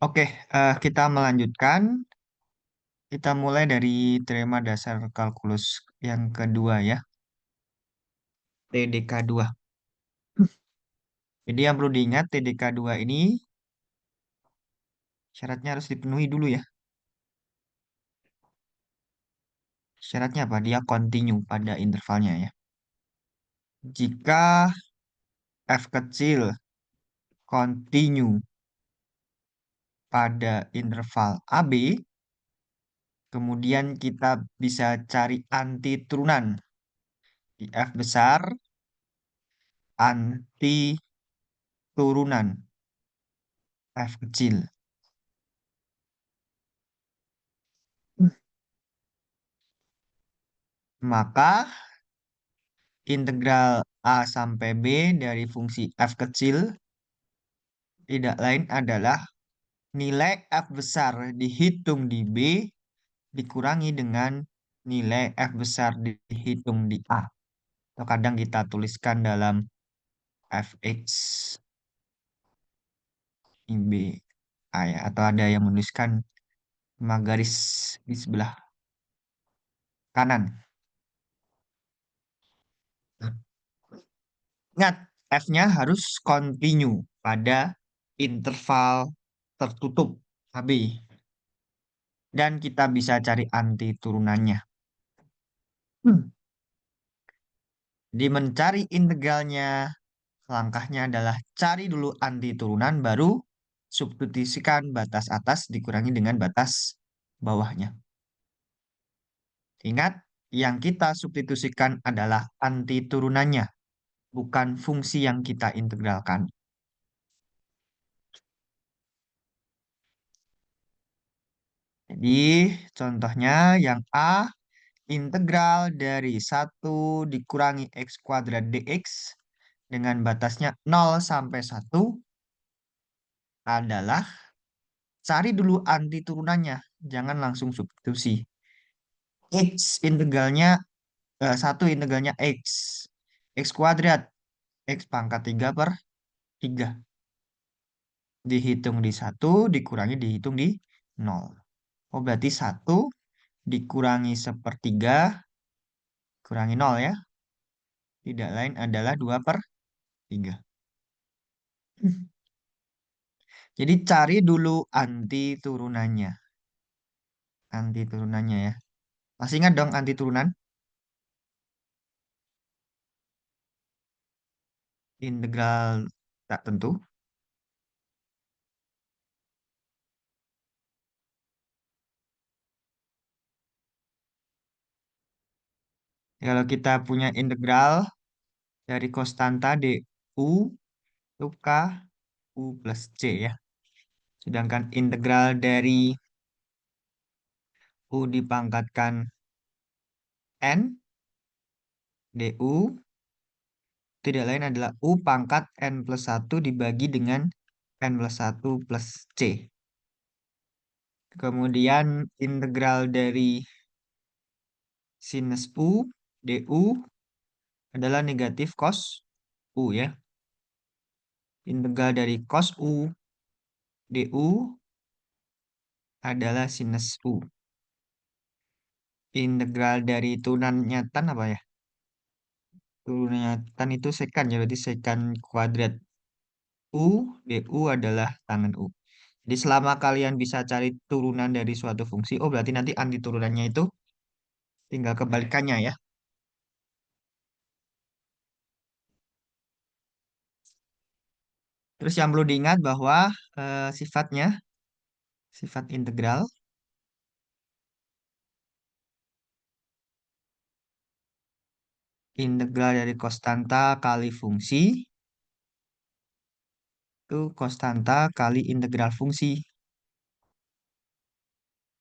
Oke, kita melanjutkan. Kita mulai dari teorema dasar kalkulus yang kedua ya, TDK 2. Jadi yang perlu diingat, TDK 2 ini syaratnya harus dipenuhi dulu ya. Syaratnya apa? Dia continue pada intervalnya ya. Jika F kecil continue pada interval AB, kemudian kita bisa cari anti turunan di F besar, anti turunan F kecil. Maka integral A sampai B dari fungsi F kecil tidak lain adalah nilai F besar dihitung di B dikurangi dengan nilai F besar dihitung di A. Atau kadang kita tuliskan dalam Fx in B A ya. Atau ada yang menuliskan 5 garis di sebelah kanan. Ingat, F-nya harus continue pada interval tertutup AB. Dan kita bisa cari anti turunannya. Di mencari integralnya, langkahnya adalah cari dulu anti turunan, baru substitusikan batas atas dikurangi dengan batas bawahnya. Ingat, yang kita substitusikan adalah anti turunannya, bukan fungsi yang kita integralkan. Jadi, contohnya yang A, integral dari 1 dikurangi X kuadrat dx dengan batasnya 0 sampai 1 adalah cari dulu anti turunannya, jangan langsung substitusi. X integralnya, 1 integralnya X. X kuadrat, X pangkat 3 per 3. Dihitung di 1, dikurangi dihitung di 0. Oh, berarti 1 dikurangi sepertiga, kurangi 0 ya. Tidak lain adalah 2 per 3. Jadi cari dulu anti turunannya. Anti turunannya ya. Masih ingat dong anti turunan? Integral tak tentu. Kalau kita punya integral dari konstanta du itu K U plus C ya. Sedangkan integral dari U dipangkatkan N du tidak lain adalah U pangkat N plus 1 dibagi dengan N plus 1 plus C. Kemudian integral dari sinus U du adalah negatif cos U ya. Integral dari cos U du adalah sinus U. Integral dari turunannya tan apa ya? Turunannya tan itu sekan ya, berarti sekan kuadrat U du adalah tangen U. Jadi selama kalian bisa cari turunan dari suatu fungsi, oh berarti nanti anti turunannya itu tinggal kebalikannya ya. Terus yang perlu diingat bahwa sifatnya, sifat integral, integral dari konstanta kali fungsi, itu konstanta kali integral fungsi.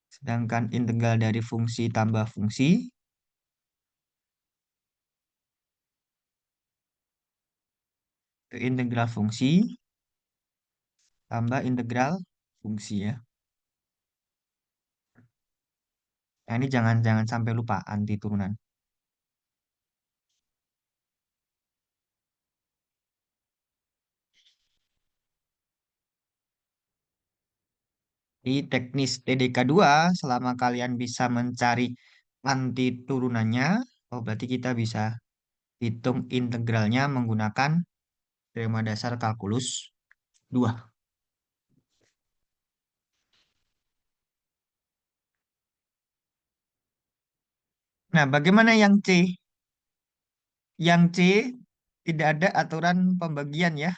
Sedangkan integral dari fungsi tambah fungsi, itu integral fungsi tambah integral fungsi ya. Nah, ini jangan jangan sampai lupa anti turunan. Di teknis TDK 2, selama kalian bisa mencari anti turunannya, oh berarti kita bisa hitung integralnya menggunakan teorema dasar kalkulus 2. Nah, bagaimana yang C? Yang C tidak ada aturan pembagian ya.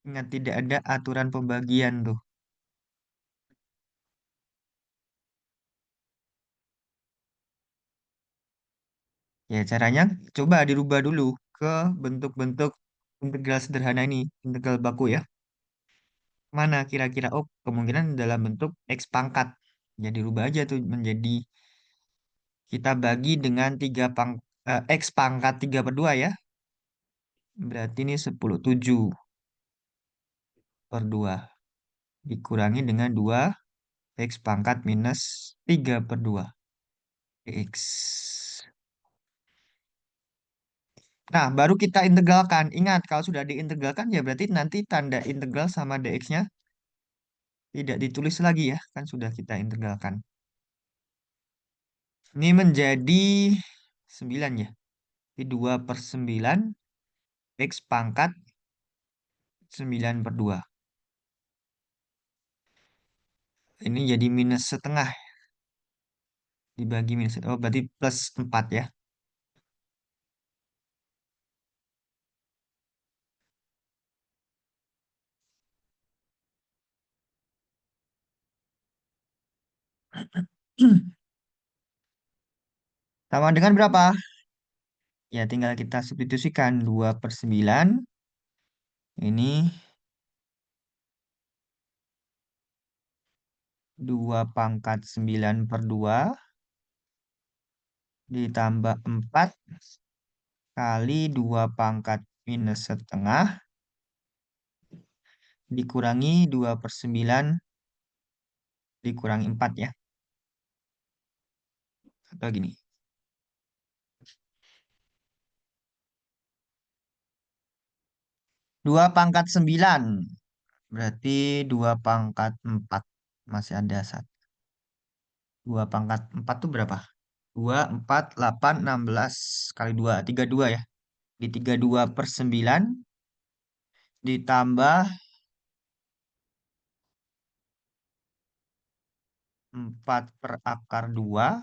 Ingat tidak ada aturan pembagian tuh. Ya, caranya coba dirubah dulu ke bentuk-bentuk integral sederhana ini, integral baku ya. Mana kira-kira? Oh, kemungkinan dalam bentuk X pangkat. Jadi rubah aja tuh menjadi kita bagi dengan X pangkat 3/2 ya. Berarti ini 10/7/2 dikurangi dengan 2 X pangkat minus 3/2 X. Nah, baru kita integralkan. Ingat, kalau sudah diintegralkan ya berarti nanti tanda integral sama dx-nya tidak ditulis lagi ya. Kan sudah kita integralkan. Ini menjadi 9 ya. Jadi 2/9 X pangkat 9/2. Ini jadi minus setengah dibagi minus. Oh, berarti plus 4 ya. Sama dengan berapa? Ya, tinggal kita substitusikan 2/9. Ini 2/9/2 ditambah 4 kali 2 pangkat minus setengah dikurangi 2/9 dikurangi 4 ya. Atau gini. 2/9 berarti 2/4. Masih ada 1. 2/4 tuh berapa? 2, 4, 8, 16 kali 2. 32 ya. Di 32/9 ditambah 4/2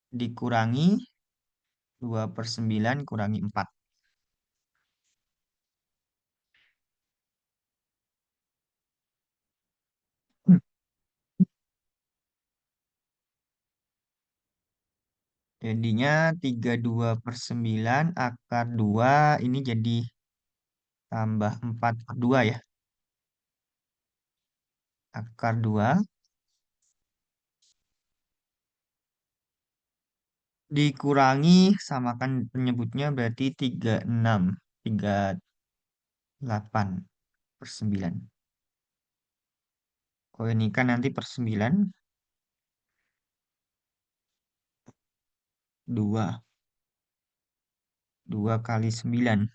dikurangi 2/9 kurangi 4. Jadinya 32/9 akar 2 ini jadi tambah 4/2 ya. Akar 2 dikurangi samakan penyebutnya berarti 36. 38/9. Kalau ini kan nanti per 9. 2. 2 kali 9.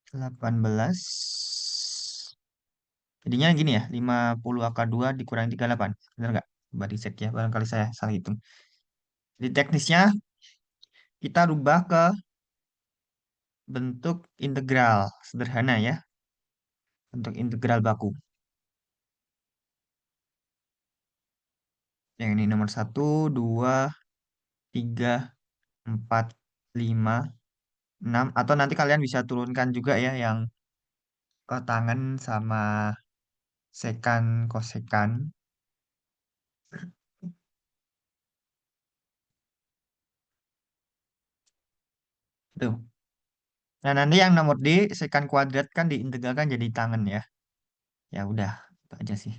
18. Jadinya gini ya. 50 akar 2 dikurangi 38. Benar nggak? Coba dicek ya. Barangkali saya salah hitung. Di teknisnya kita rubah ke bentuk integral sederhana ya. Bentuk integral baku. Yang ini nomor 1, 2, 3, 4, 5, 6. Atau nanti kalian bisa turunkan juga ya yang kotangan sama sekan, kosekan. Tuh. Nah, nanti yang nomor D, sekan kuadrat kan diintegralkan jadi tangan ya. Ya udah, itu aja sih.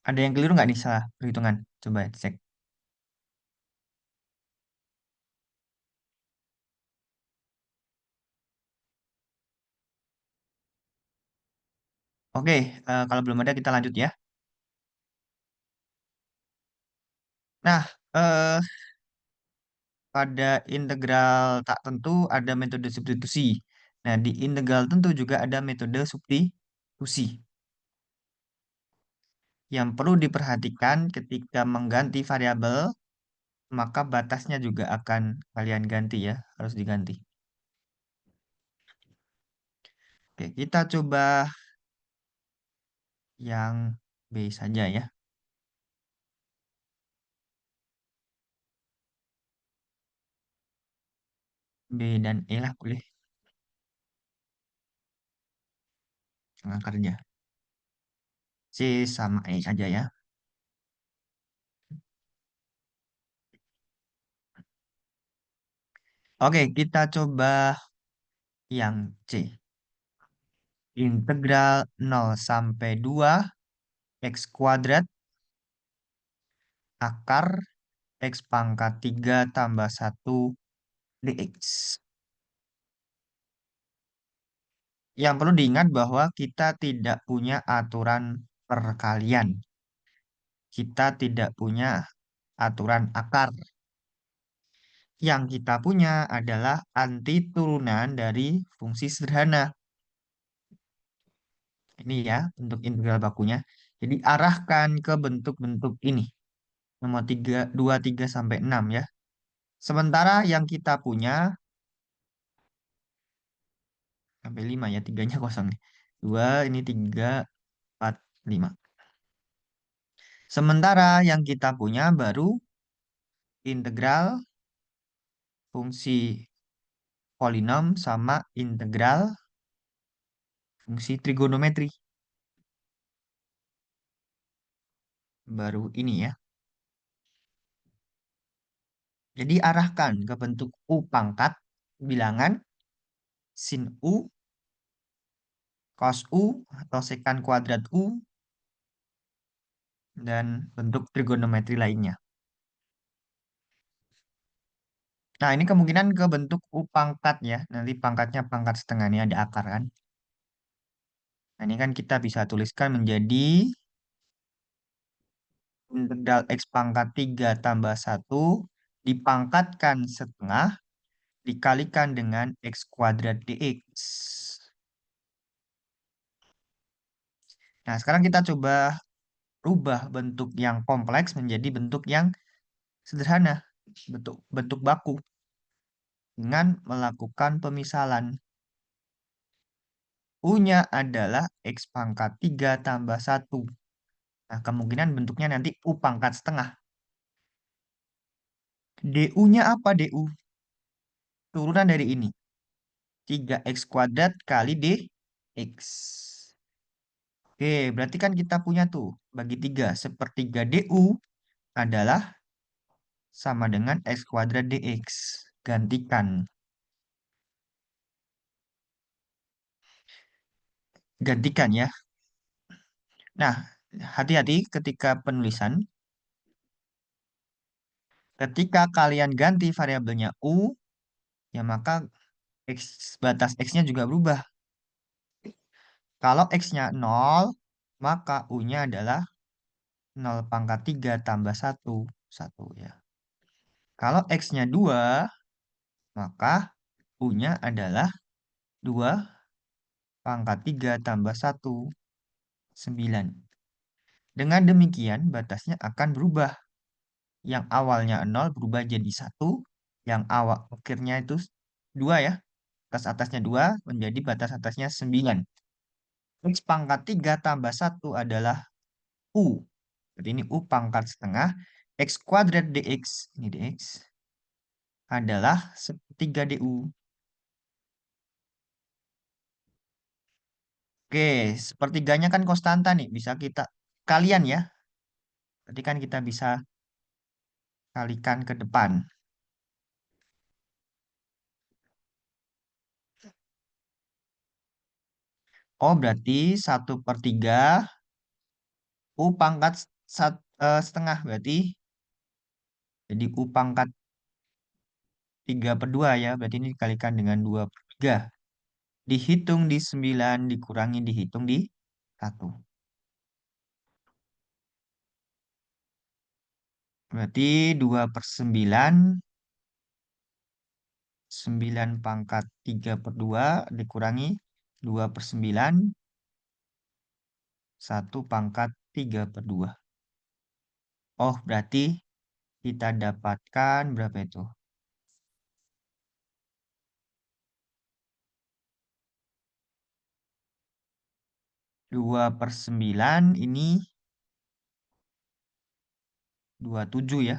Ada yang keliru nggak nih salah perhitungan? Coba cek. Oke, kalau belum ada kita lanjut ya. Nah, eh, pada integral tak tentu ada metode substitusi. Nah, di integral tentu juga ada metode substitusi. Yang perlu diperhatikan ketika mengganti variabel, maka batasnya juga akan kalian ganti ya, harus diganti. Oke, kita coba yang B saja ya. B dan E lah boleh. Tengah kerja. C sama E aja ya. Oke, kita coba yang C. Integral 0 sampai 2 X kuadrat akar X pangkat 3 tambah 1 dx. Yang perlu diingat bahwa kita tidak punya aturan perkalian. Kita tidak punya aturan akar. Yang kita punya adalah anti turunan dari fungsi sederhana. Ini ya untuk integral bakunya. Jadi arahkan ke bentuk-bentuk ini. Nomor 3, 2, 3, sampai 6 ya. Sementara yang kita punya sampai 5 ya, tiganya kosong nih. 2, ini 3, 4, 5. Sementara yang kita punya baru integral fungsi polinom sama integral fungsi trigonometri. Baru ini ya. Jadi arahkan ke bentuk U pangkat bilangan sin U, cos U, atau sekan kuadrat U, dan bentuk trigonometri lainnya. Nah, ini kemungkinan ke bentuk U pangkat ya. Nanti pangkatnya pangkat setengah ini ada akar kan. Nah, ini kan kita bisa tuliskan menjadi integral X pangkat 3 tambah 1 dipangkatkan setengah dikalikan dengan X kuadrat dx. Nah, sekarang kita coba rubah bentuk yang kompleks menjadi bentuk yang sederhana, bentuk bentuk baku dengan melakukan pemisalan. U-nya adalah X pangkat 3 tambah 1. Nah, kemungkinan bentuknya nanti U pangkat setengah. DU-nya apa DU? Turunan dari ini. 3X kuadrat kali DX. Oke, berarti kan kita punya tuh, bagi 3. Sepertiga DU adalah sama dengan X kuadrat DX. Gantikan. Gantikan ya. Nah, hati-hati ketika penulisan. Ketika kalian ganti variabelnya U, ya maka X, batas X-nya juga berubah. Kalau X-nya 0, maka U-nya adalah 0 pangkat 3 tambah 1. 1 ya. Kalau X-nya 2, maka U-nya adalah 2 pangkat 3 tambah 1. 9. Dengan demikian, batasnya akan berubah. Yang awalnya 0 berubah jadi 1. Yang awal akhirnya itu 2 ya. Batas atasnya 2 menjadi batas atasnya 9. X pangkat 3 tambah 1 adalah U. Jadi ini U pangkat setengah. X kuadrat dx, ini dx, adalah sepertiga du. Oke, sepertiganya kan konstanta nih. Bisa kita kalian ya. Berarti kan kita bisa kalikan ke depan. Oh, berarti 1/3 U pangkat setengah. Berarti jadi U pangkat 3/2 ya. Berarti ini dikalikan dengan 2/3. Dihitung di 9, dikurangi dihitung di 1. Berarti 2/9 9 pangkat 3 per 2 dikurangi 2 per 9, 1 pangkat 3 per 2. Oh, berarti kita dapatkan berapa itu? 2 per 9 ini 27 ya.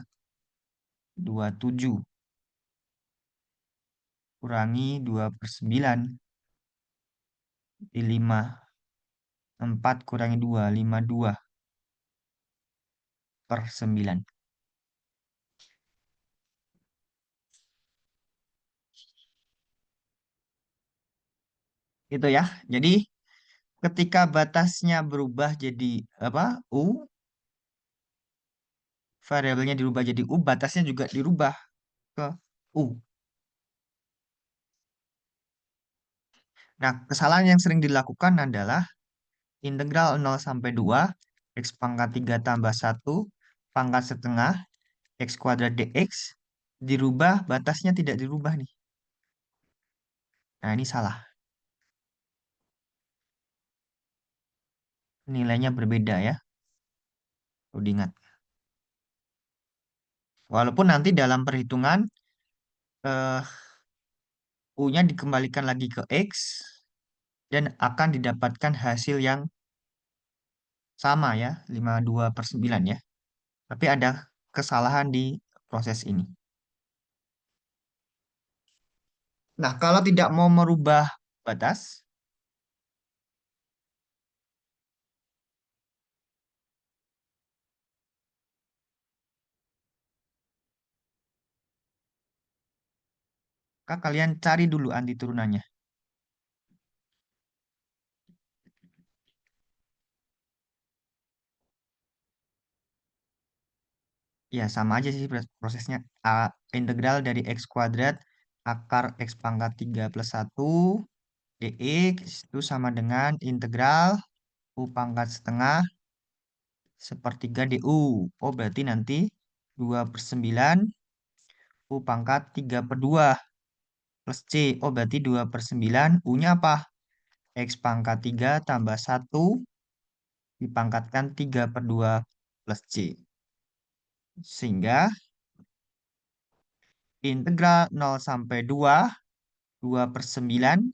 27 kurangi 2 per 9 di 5. 4 kurangi 2, 52 per 9. Itu ya. Jadi ketika batasnya berubah jadi apa? U, variabelnya dirubah jadi U, batasnya juga dirubah ke U. Nah, kesalahan yang sering dilakukan adalah integral 0 sampai 2, X pangkat 3 tambah 1, pangkat setengah, X kuadrat dx, dirubah, batasnya tidak dirubah nih. Nah, ini salah. Nilainya berbeda ya, perlu diingat. Walaupun nanti dalam perhitungan, eh, U-nya dikembalikan lagi ke X, dan akan didapatkan hasil yang sama ya, 52 per 9 ya. Tapi ada kesalahan di proses ini. Nah, kalau tidak mau merubah batas, maka kalian cari dulu anti turunannya. Ya, sama aja sih prosesnya. Integral dari X kuadrat akar X pangkat 3 plus 1 dx itu sama dengan integral U pangkat setengah sepertiga du. Oh, berarti nanti 2 per 9 U pangkat 3 per 2 plus C. Oh, berarti 2 per 9 U-nya apa? X pangkat 3 tambah 1 dipangkatkan 3 per 2 plus C. Sehingga integral 0 sampai 2 per 9,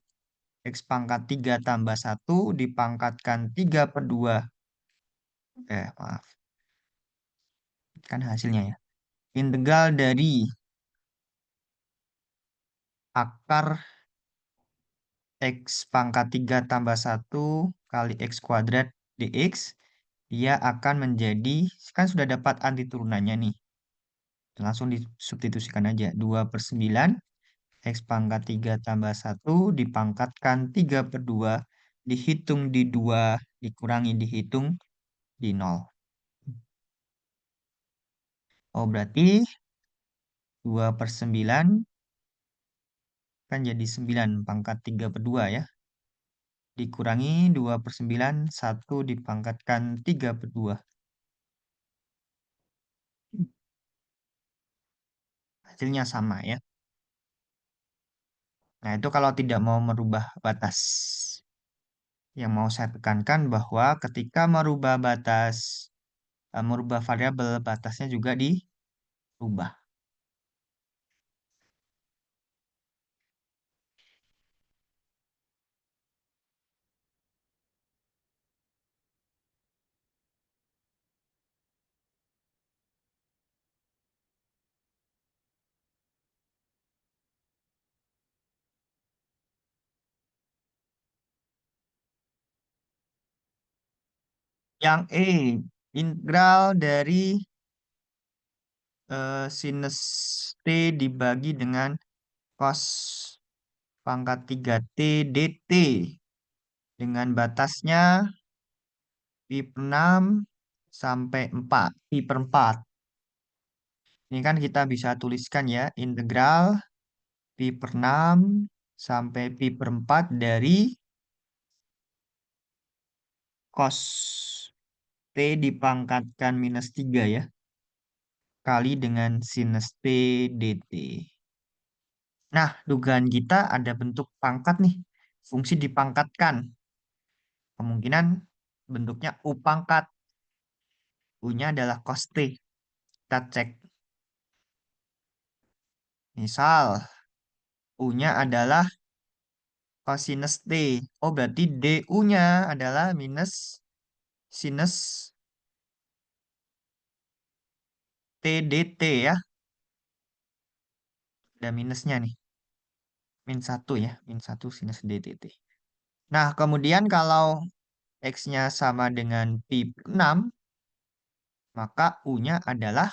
X pangkat 3 tambah 1 dipangkatkan 3 per 2. Maaf, kan hasilnya ya. Integral dari akar X pangkat 3 tambah 1 kali X kuadrat dx, dia akan menjadi, kan sudah dapat anti turunannya nih. Langsung disubstitusikan aja. 2 per 9, X pangkat 3 tambah 1 dipangkatkan 3 per 2, dihitung di 2, dikurangi dihitung di 0. Oh, berarti 2 per 9 kan jadi 9 pangkat 3 per 2 ya. Dikurangi 2 per 9, 1 dipangkatkan 3 per 2. Hasilnya sama ya. Nah, itu kalau tidak mau merubah batas. Yang mau saya tekankan bahwa ketika merubah batas, merubah variabel, batasnya juga dirubah. Yang E, integral dari sinus T dibagi dengan cos pangkat 3T dt. Dengan batasnya pi per 6 sampai 4, pi per 4. Ini kan kita bisa tuliskan ya, integral pi per 6 sampai pi per 4 dari cos T dipangkatkan minus 3 ya, kali dengan sinus T dt. Nah, dugaan kita ada bentuk pangkat nih. Fungsi dipangkatkan. Kemungkinan bentuknya U pangkat. U-nya adalah cos T. Kita cek. Misal, U-nya adalah cosinus T. Oh, berarti DU-nya adalah minus sinus T dt ya. Ada minusnya nih. Min 1 ya. Min 1 sinus ddt. Nah, kemudian kalau X-nya sama dengan pi per 6, maka U-nya adalah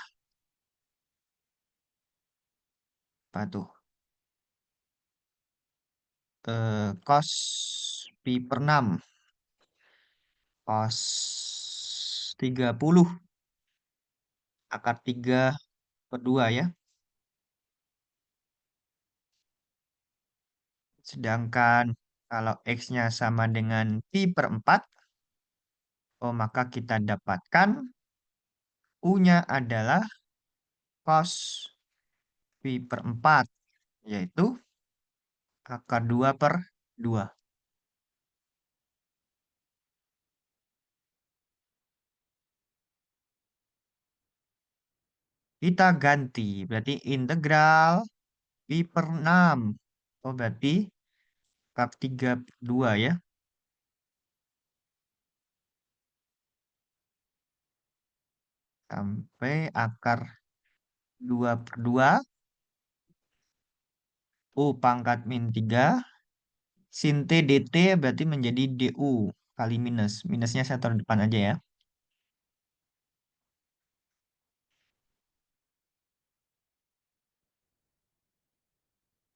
apa tuh? Cos pi per 6. Cos 30 akar 3 per 2 ya. Sedangkan kalau X-nya sama dengan pi per 4, oh maka kita dapatkan U-nya adalah cos pi per 4, yaitu akar 2 per 2. Kita ganti, berarti integral pi per 6. Oh berarti akar 3 per 2 ya. Sampai akar 2 per 2. U pangkat min 3. Sin T dt berarti menjadi du kali minus. Minusnya saya taruh depan aja ya.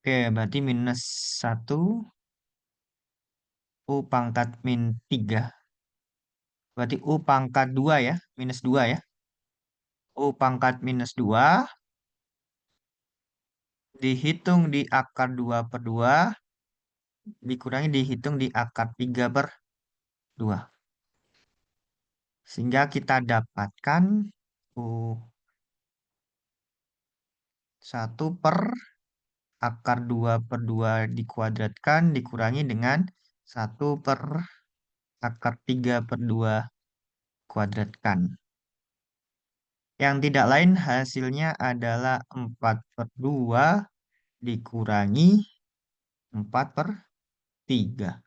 Oke, berarti minus 1 U pangkat min 3. Berarti U pangkat 2 ya. Minus 2 ya. U pangkat minus 2 dihitung di akar 2 per 2 dikurangi dihitung di akar 3 per 2. Sehingga kita dapatkan U1 per akar 2 per 2 dikuadratkan dikurangi dengan 1 per akar 3 per 2 kuadratkan. Yang tidak lain hasilnya adalah 4 per 2 dikurangi 4 per 3.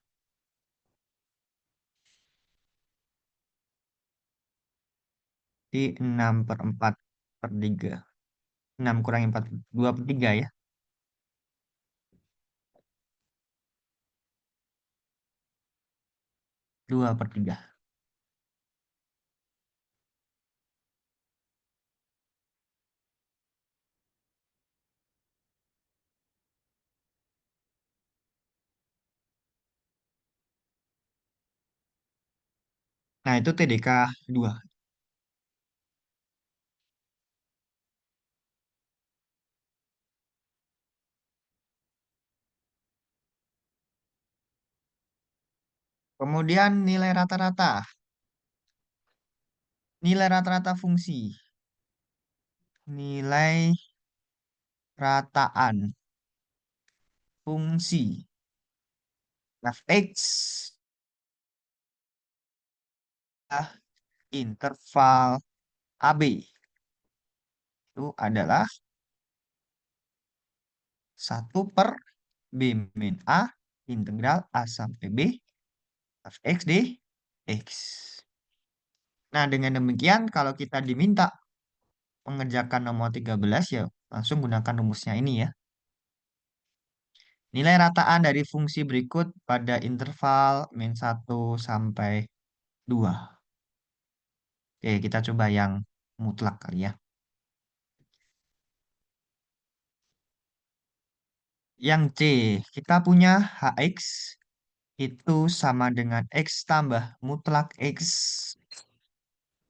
Di 6 per 4 per 3. 6 kurangi 4, 2 per 3 ya. 2 per 3. Nah, itu TDK 2. Kemudian nilai rata-rata. Nilai rata-rata fungsi. Nilai rataan fungsi f(x) interval AB itu adalah 1 per B min A integral A sampai B f(x) dx. Nah, dengan demikian kalau kita diminta mengerjakan nomor 13 ya langsung gunakan rumusnya ini ya. Nilai rataan dari fungsi berikut pada interval min 1 sampai 2. Oke, kita coba yang mutlak kali ya. Yang C, kita punya Hx itu sama dengan X tambah mutlak X.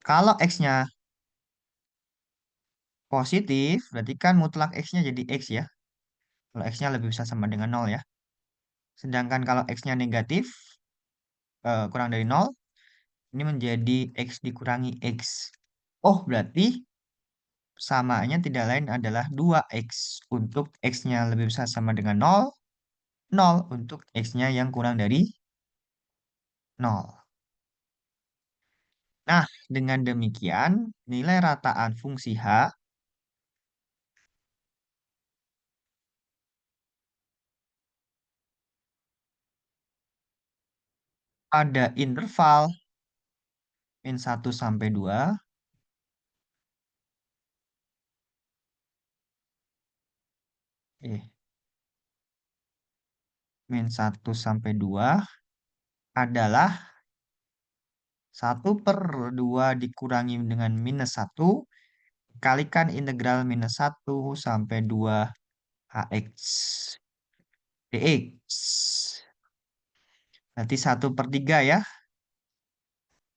Kalau X-nya positif, berarti kan mutlak X-nya jadi X ya. Kalau X-nya lebih besar sama dengan 0 ya. Sedangkan kalau X-nya negatif, kurang dari 0, ini menjadi X dikurangi X. Oh, berarti Samaannya tidak lain adalah 2x. Untuk x-nya lebih besar sama dengan 0, 0 untuk x-nya yang kurang dari 0. Nah, dengan demikian, nilai rataan fungsi h pada interval min 1 sampai 2, eh, min 1 sampai 2 adalah 1/2 dikurangi dengan -1 kalikan integral -1 sampai 2 hx dx. Berarti 1/3 ya.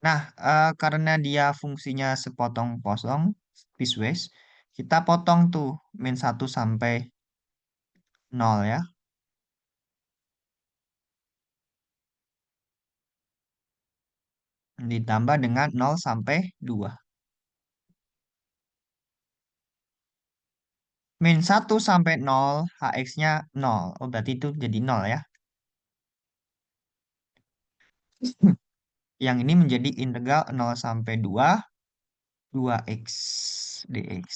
Nah, karena dia fungsinya sepotong-potong, piecewise, kita potong tuh min 1 sampai 0 ya. Ditambah dengan 0 sampai 2. min 1 sampai 0, hx-nya 0. Oh, berarti itu jadi 0 ya. Yang ini menjadi integral 0 sampai 2, 2x dx.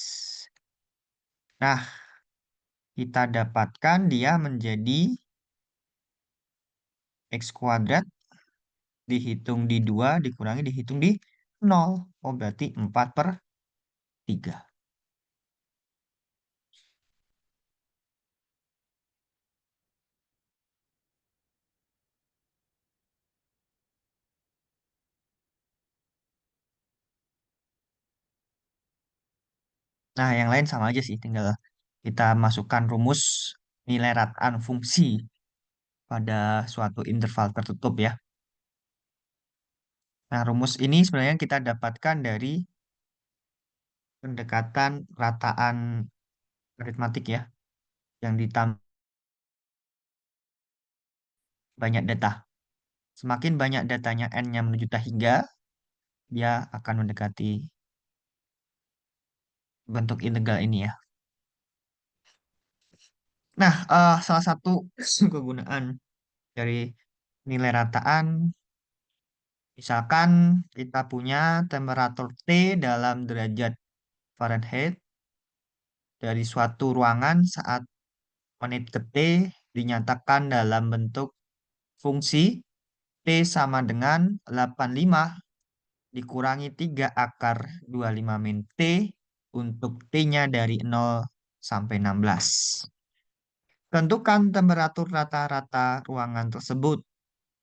Nah, kita dapatkan dia menjadi x kuadrat dihitung di 2 dikurangi dihitung di 0. Oh, berarti 4/3. Nah, yang lain sama aja sih. Tinggal kita masukkan rumus nilai rataan fungsi pada suatu interval tertutup ya. Nah, rumus ini sebenarnya kita dapatkan dari pendekatan rataan aritmatik ya, yang ditambah banyak data. Semakin banyak datanya n-nya menunjuk hingga, dia akan mendekati bentuk integral ini ya. Nah, salah satu kegunaan dari nilai rataan, misalkan kita punya temperatur T dalam derajat Fahrenheit dari suatu ruangan saat menit ke T dinyatakan dalam bentuk fungsi T sama dengan 85 dikurangi 3 akar 25 min T untuk T-nya dari 0 sampai 16. Tentukan temperatur rata-rata ruangan tersebut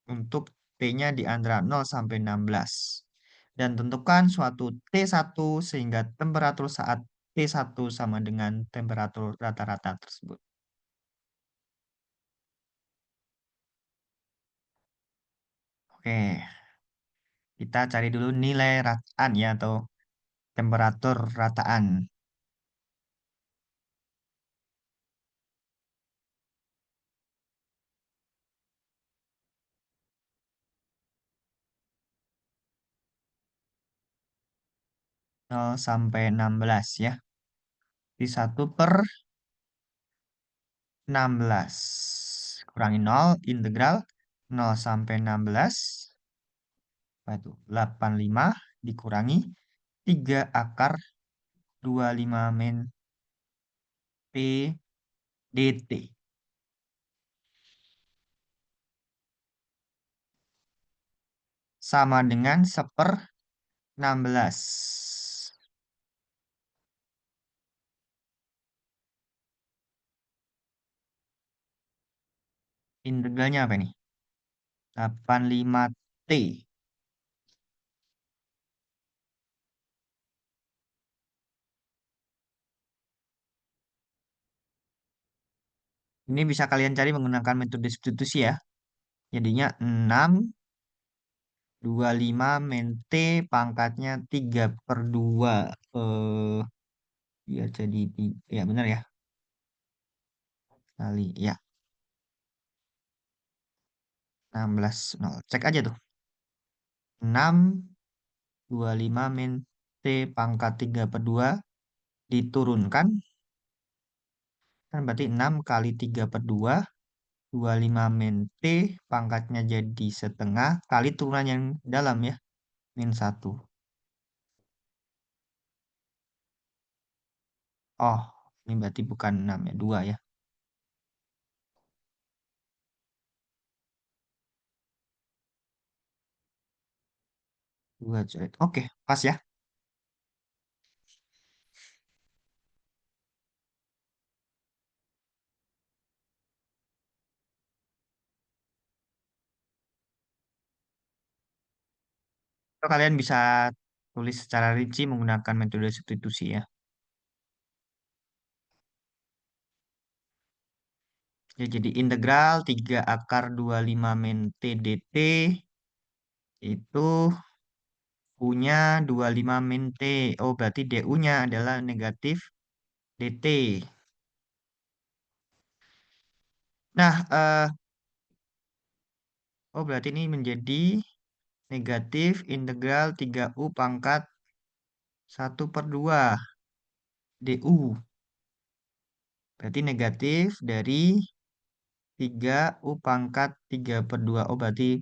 untuk T-nya di antara 0 sampai 16. Dan tentukan suatu T1 sehingga temperatur saat T1 sama dengan temperatur rata-rata tersebut. Oke, kita cari dulu nilai rataan ya atau temperatur rataan. 0 sampai 16 ya. Di 1/16. Kurangi 0, integral 0 sampai 16. Apa itu? 85 dikurangi 3 akar 25 min P dt. Sama dengan 1/16. Integralnya apa nih? 85T. Ini bisa kalian cari menggunakan metode substitusi ya. Jadinya 6 25 min T pangkatnya 3/2. Ya jadi, ya benar ya. Kali, ya 16 nol. Cek aja tuh. 6 25 min T pangkat 3/2 diturunkan, kan berarti 6 kali 3 per 2, 25 min T, pangkatnya jadi setengah, kali turunan yang dalam ya, min 1. Oh, ini berarti bukan 6 ya, 2 ya. 2 coret. Oke, pas ya. Atau kalian bisa tulis secara rinci menggunakan metode substitusi ya. Ya, jadi integral 3 akar 25 min T dt itu punya 25 min T. Oh, berarti DU-nya adalah negatif dt. Nah, oh berarti ini menjadi negatif integral 3U pangkat 1/2 DU. Berarti negatif dari 3U pangkat 3/2. Oh berarti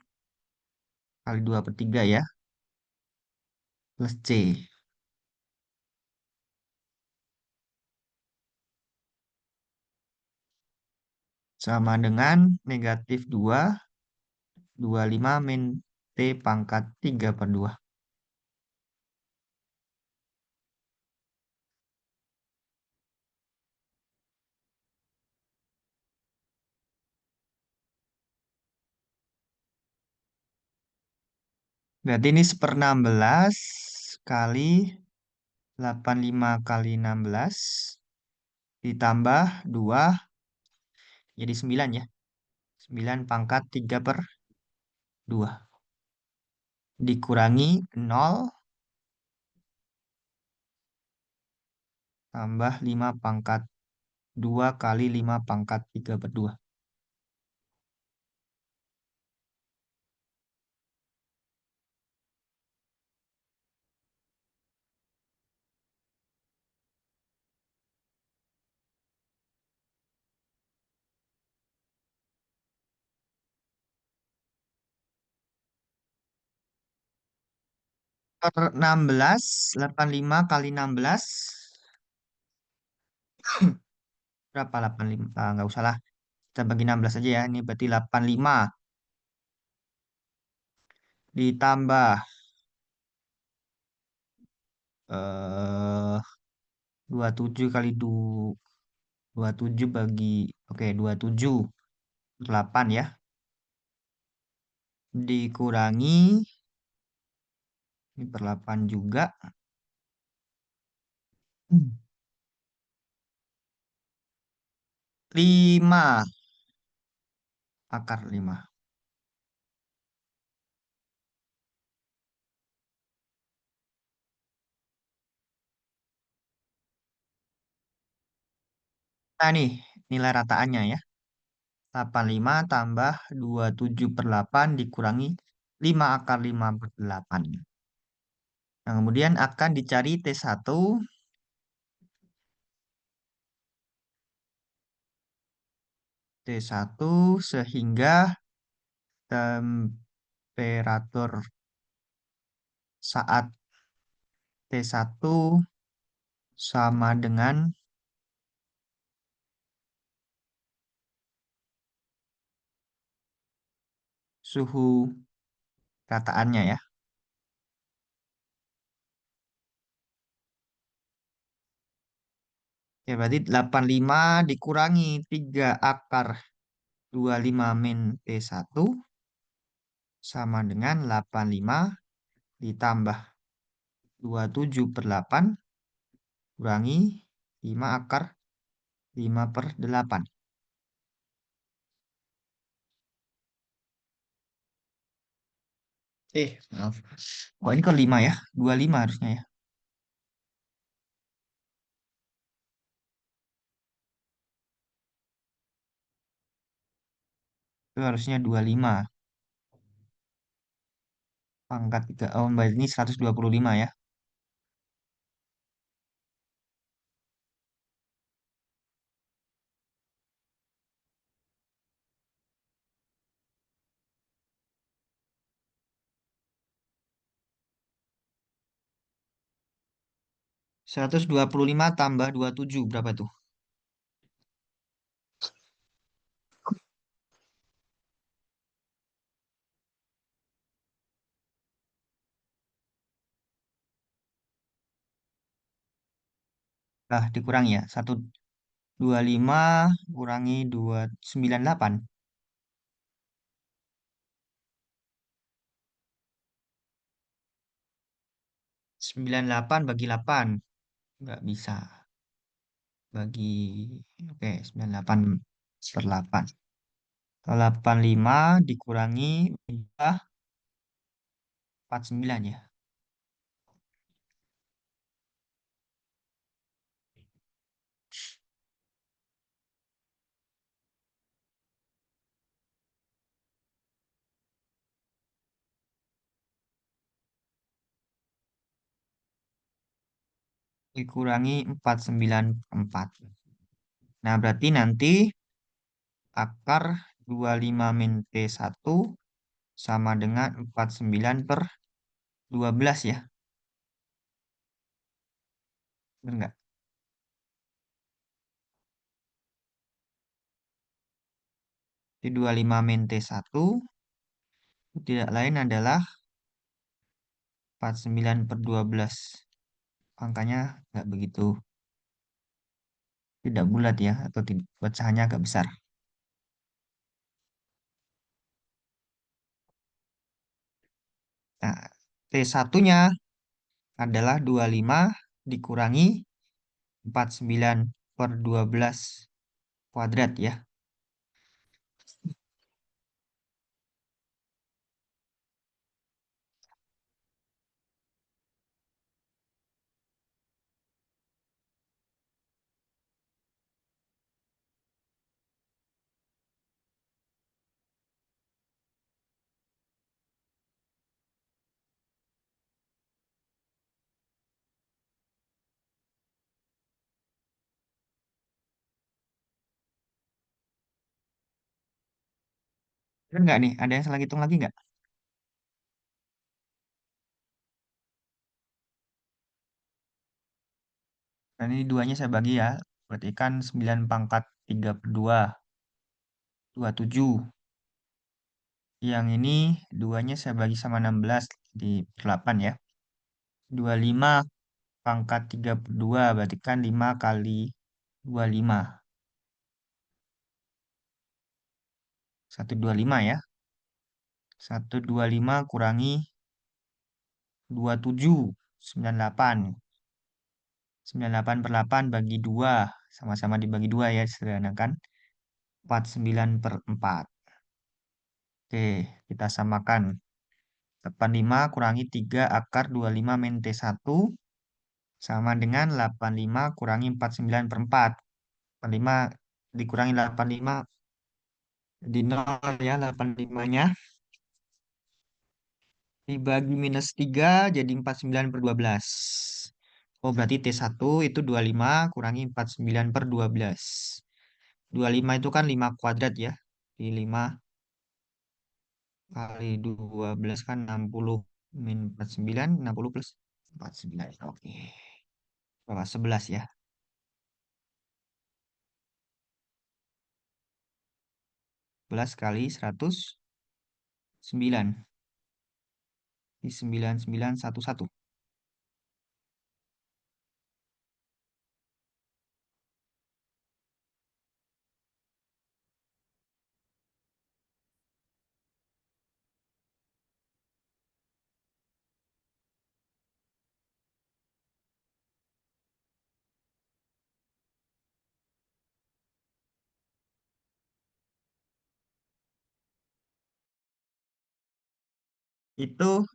kali 2/3 ya. Plus C. Sama dengan negatif 25 min T pangkat 3/2. Berarti ini 1/16 kali 85 kali 16 ditambah 2 jadi 9 ya. 9 pangkat 3/2. Dikurangi 0 tambah 5 pangkat 2 kali 5 pangkat 3/2. Per 16, 85 kali 16, berapa 85? Ah, nggak usah lah, kita bagi 16 aja ya. Ini berarti 85 ditambah 27 kali 27 bagi, oke 27 8 ya. Dikurangi, ini per 8 juga. 5 akar 5. Nah nih, nilai rataannya ya. 85 tambah 27/8 dikurangi 5 akar 5/8. Nah, kemudian akan dicari T1. T1 sehingga temperatur saat T1 sama dengan suhu rataannya ya. Ya, berarti 85 dikurangi 3 akar 25 min T1 sama dengan 85 ditambah 27/8 kurangi 5 akar 5/8. Maaf. Oh, ini ke 5 ya. 25 harusnya ya. Itu harusnya 25. Pangkat 3. Oh, berarti ini 125 ya. 125 tambah 27 berapa tuh? Lah dikurangi ya. 125 kurangi 298. 98 bagi 8. Nggak bisa. Bagi, oke, 98 per 8. 85 dikurangi 49 ya. Dikurangi 494. Nah, berarti nanti akar 25 min T1 sama dengan 49 per 12 ya. Benar nggak? Di 25 min T1 tidak lain adalah 49 per 12. Angkanya nggak begitu, tidak bulat ya, atau pecahannya agak besar. Nah, T1-nya adalah 25 dikurangi 49 per 12 kuadrat ya. Benar nggak nih? Ada yang salah hitung lagi nggak? Dan ini duanya saya bagi ya. Berarti kan 9 pangkat 3 per 2, 27. Yang ini duanya saya bagi sama 16 di per 8 ya. 25 pangkat 3 per 2 berarti kan 5 kali 25. 125 ya. 125 kurangi 27, 98. 98 per 8 bagi 2. Sama-sama dibagi 2 ya, sederhanakan. 49 per 4. Oke, kita samakan. 85 kurangi 3 akar 25 min T1 sama dengan 85 kurangi 49 per 4. 85 dikurangi 85 di 0 ya, 85-nya. Dibagi minus 3 jadi 49 per 12. Oh, berarti T1 itu 25 kurangi 49 per 12. 25 itu kan 5 kuadrat ya. Di 5 kali 12 kan 60. Min 49, 60 plus 49. Oke. Berapa? 11 ya. 11 kali 109. Di 9911. Itu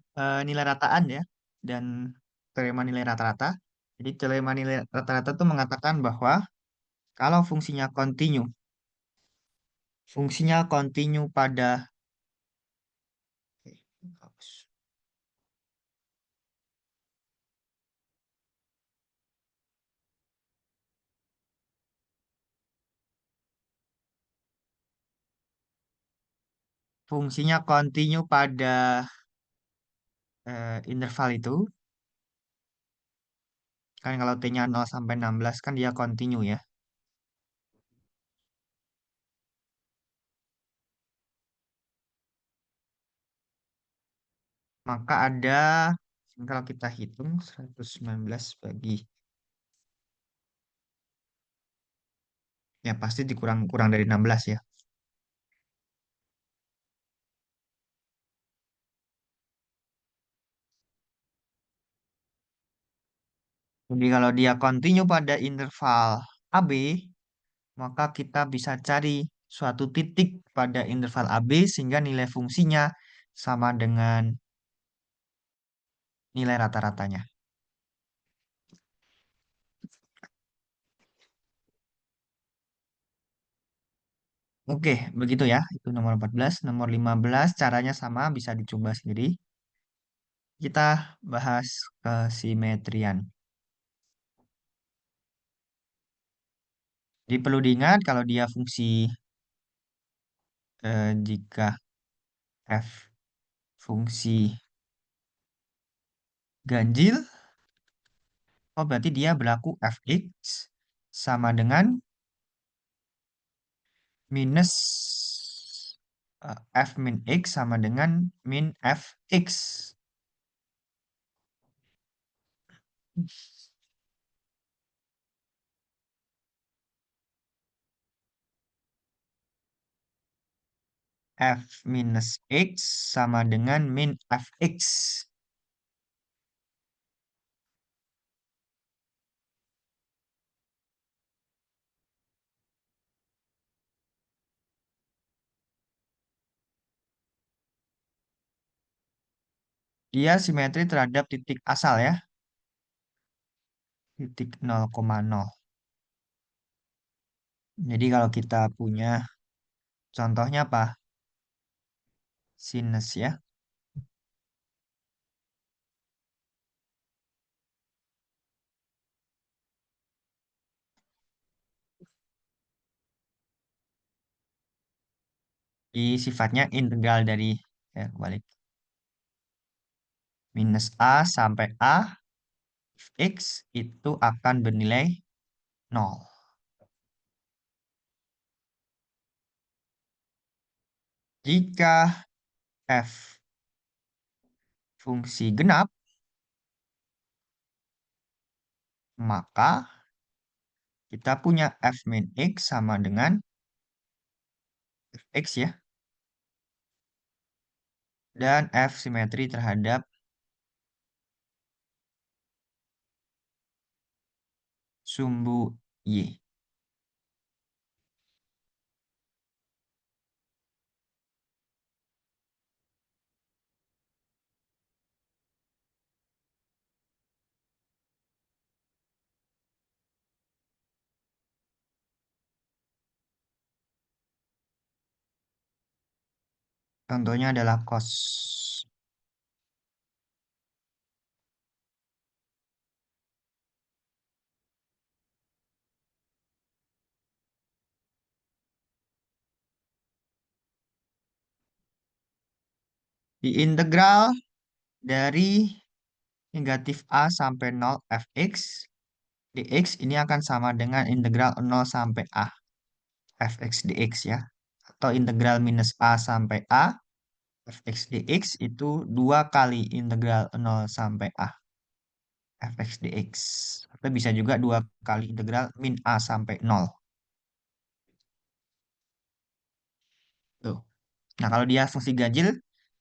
nilai rataan ya. Dan teorema nilai rata-rata. Jadi teorema nilai rata-rata itu mengatakan bahwa kalau fungsinya kontinu pada eh, hapus. Fungsinya kontinu pada interval itu, Kan kalau T-nya 0 sampai 16 kan dia continue ya. Maka ada, kalau kita hitung 119 bagi, ya pasti dikurang kurang dari 16 ya. Jadi kalau dia continue pada interval AB, maka kita bisa cari suatu titik pada interval AB sehingga nilai fungsinya sama dengan nilai rata-ratanya. Oke, begitu ya. Itu nomor 14. Nomor 15 caranya sama, bisa dicoba sendiri. Kita bahas kesimetrian. Jadi perlu diingat kalau dia fungsi jika f fungsi ganjil, oh berarti dia berlaku fx sama dengan minus f min x sama dengan min fx. F minus x sama dengan min fx. Dia simetri terhadap titik asal ya, titik 0,0. Jadi kalau kita punya contohnya apa? Sinus ya. Di sifatnya integral dari, ya kebalik, minus A sampai A X itu akan bernilai nol. Jika f fungsi genap, maka kita punya f min x sama dengan fx ya. Dan f simetri terhadap sumbu y. Contohnya adalah cos. Di integral dari negatif A sampai 0 fx dx ini akan sama dengan integral 0 sampai A fx dx ya. Atau integral minus A sampai A fx dx itu 2 kali integral 0 sampai A fx dx. Atau bisa juga 2 kali integral min A sampai 0. Tuh. Nah, kalau dia fungsi ganjil,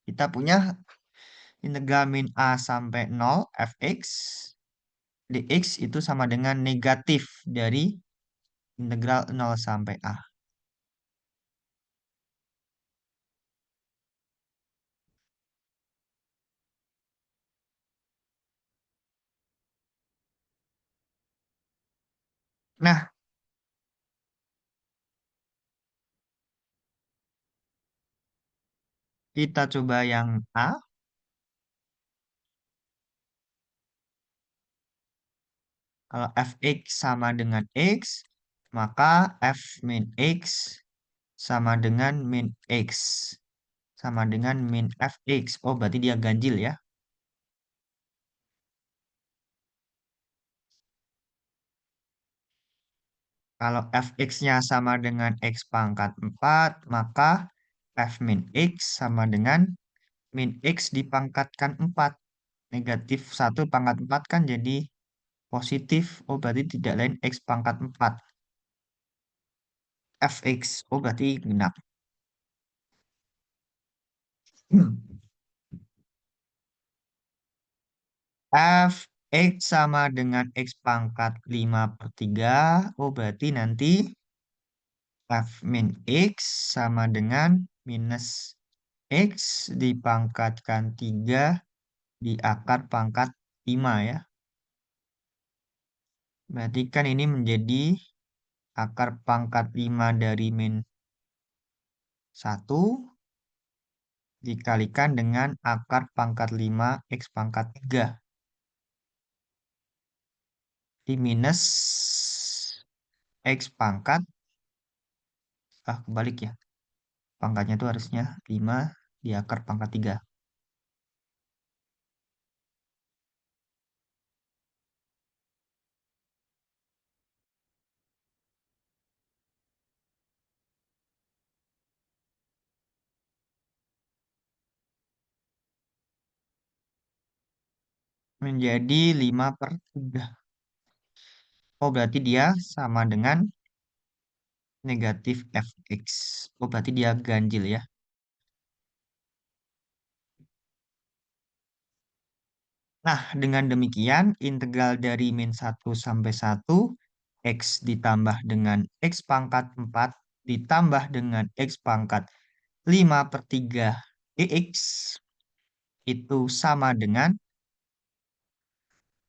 kita punya integral min A sampai 0 fx dx itu sama dengan negatif dari integral 0 sampai A. Nah, kita coba yang A. Kalau fx sama dengan x, maka f min x sama dengan min x. Sama dengan min fx. Oh, berarti dia ganjil ya. Kalau fx-nya sama dengan x pangkat 4, maka f min x sama dengan min x dipangkatkan 4. Negatif 1 pangkat 4 kan jadi positif. Oh, berarti tidak lain x pangkat 4. Fx. Oh, berarti genap. Fx sama dengan x pangkat 5/3. Oh, berarti nanti f min x sama dengan minus x dipangkatkan 3 di akar pangkat 5 ya. Berarti kan ini menjadi akar pangkat 5 dari min 1 dikalikan dengan akar pangkat 5 x pangkat 3. Di minus x pangkat, kebalik ya. Pangkatnya itu harusnya 5 di akar pangkat 3. Menjadi 5/3. Oh, berarti dia sama dengan negatif fx. Oh, berarti dia ganjil ya. Nah, dengan demikian, integral dari min 1 sampai 1, x ditambah dengan x pangkat 4 ditambah dengan x pangkat 5/3 dx itu sama dengan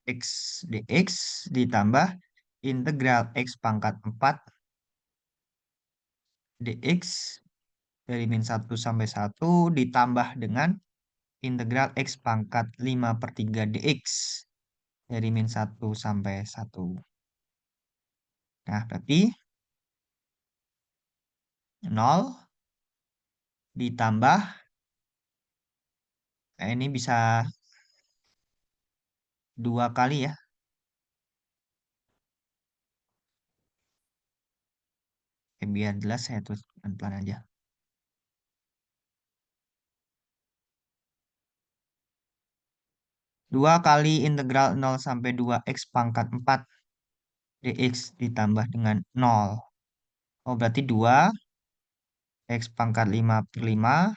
x dx ditambah integral x pangkat 4 dx dari min 1 sampai 1 ditambah dengan integral x pangkat 5/3 dx dari min 1 sampai 1. Nah, berarti 0 ditambah, ini bisa 2 kali ya. Biar jelas saya tulis pelan-pelan aja. 2 kali integral 0 sampai 2 x pangkat 4 dx ditambah dengan 0. Oh, berarti 2 x pangkat 5/5,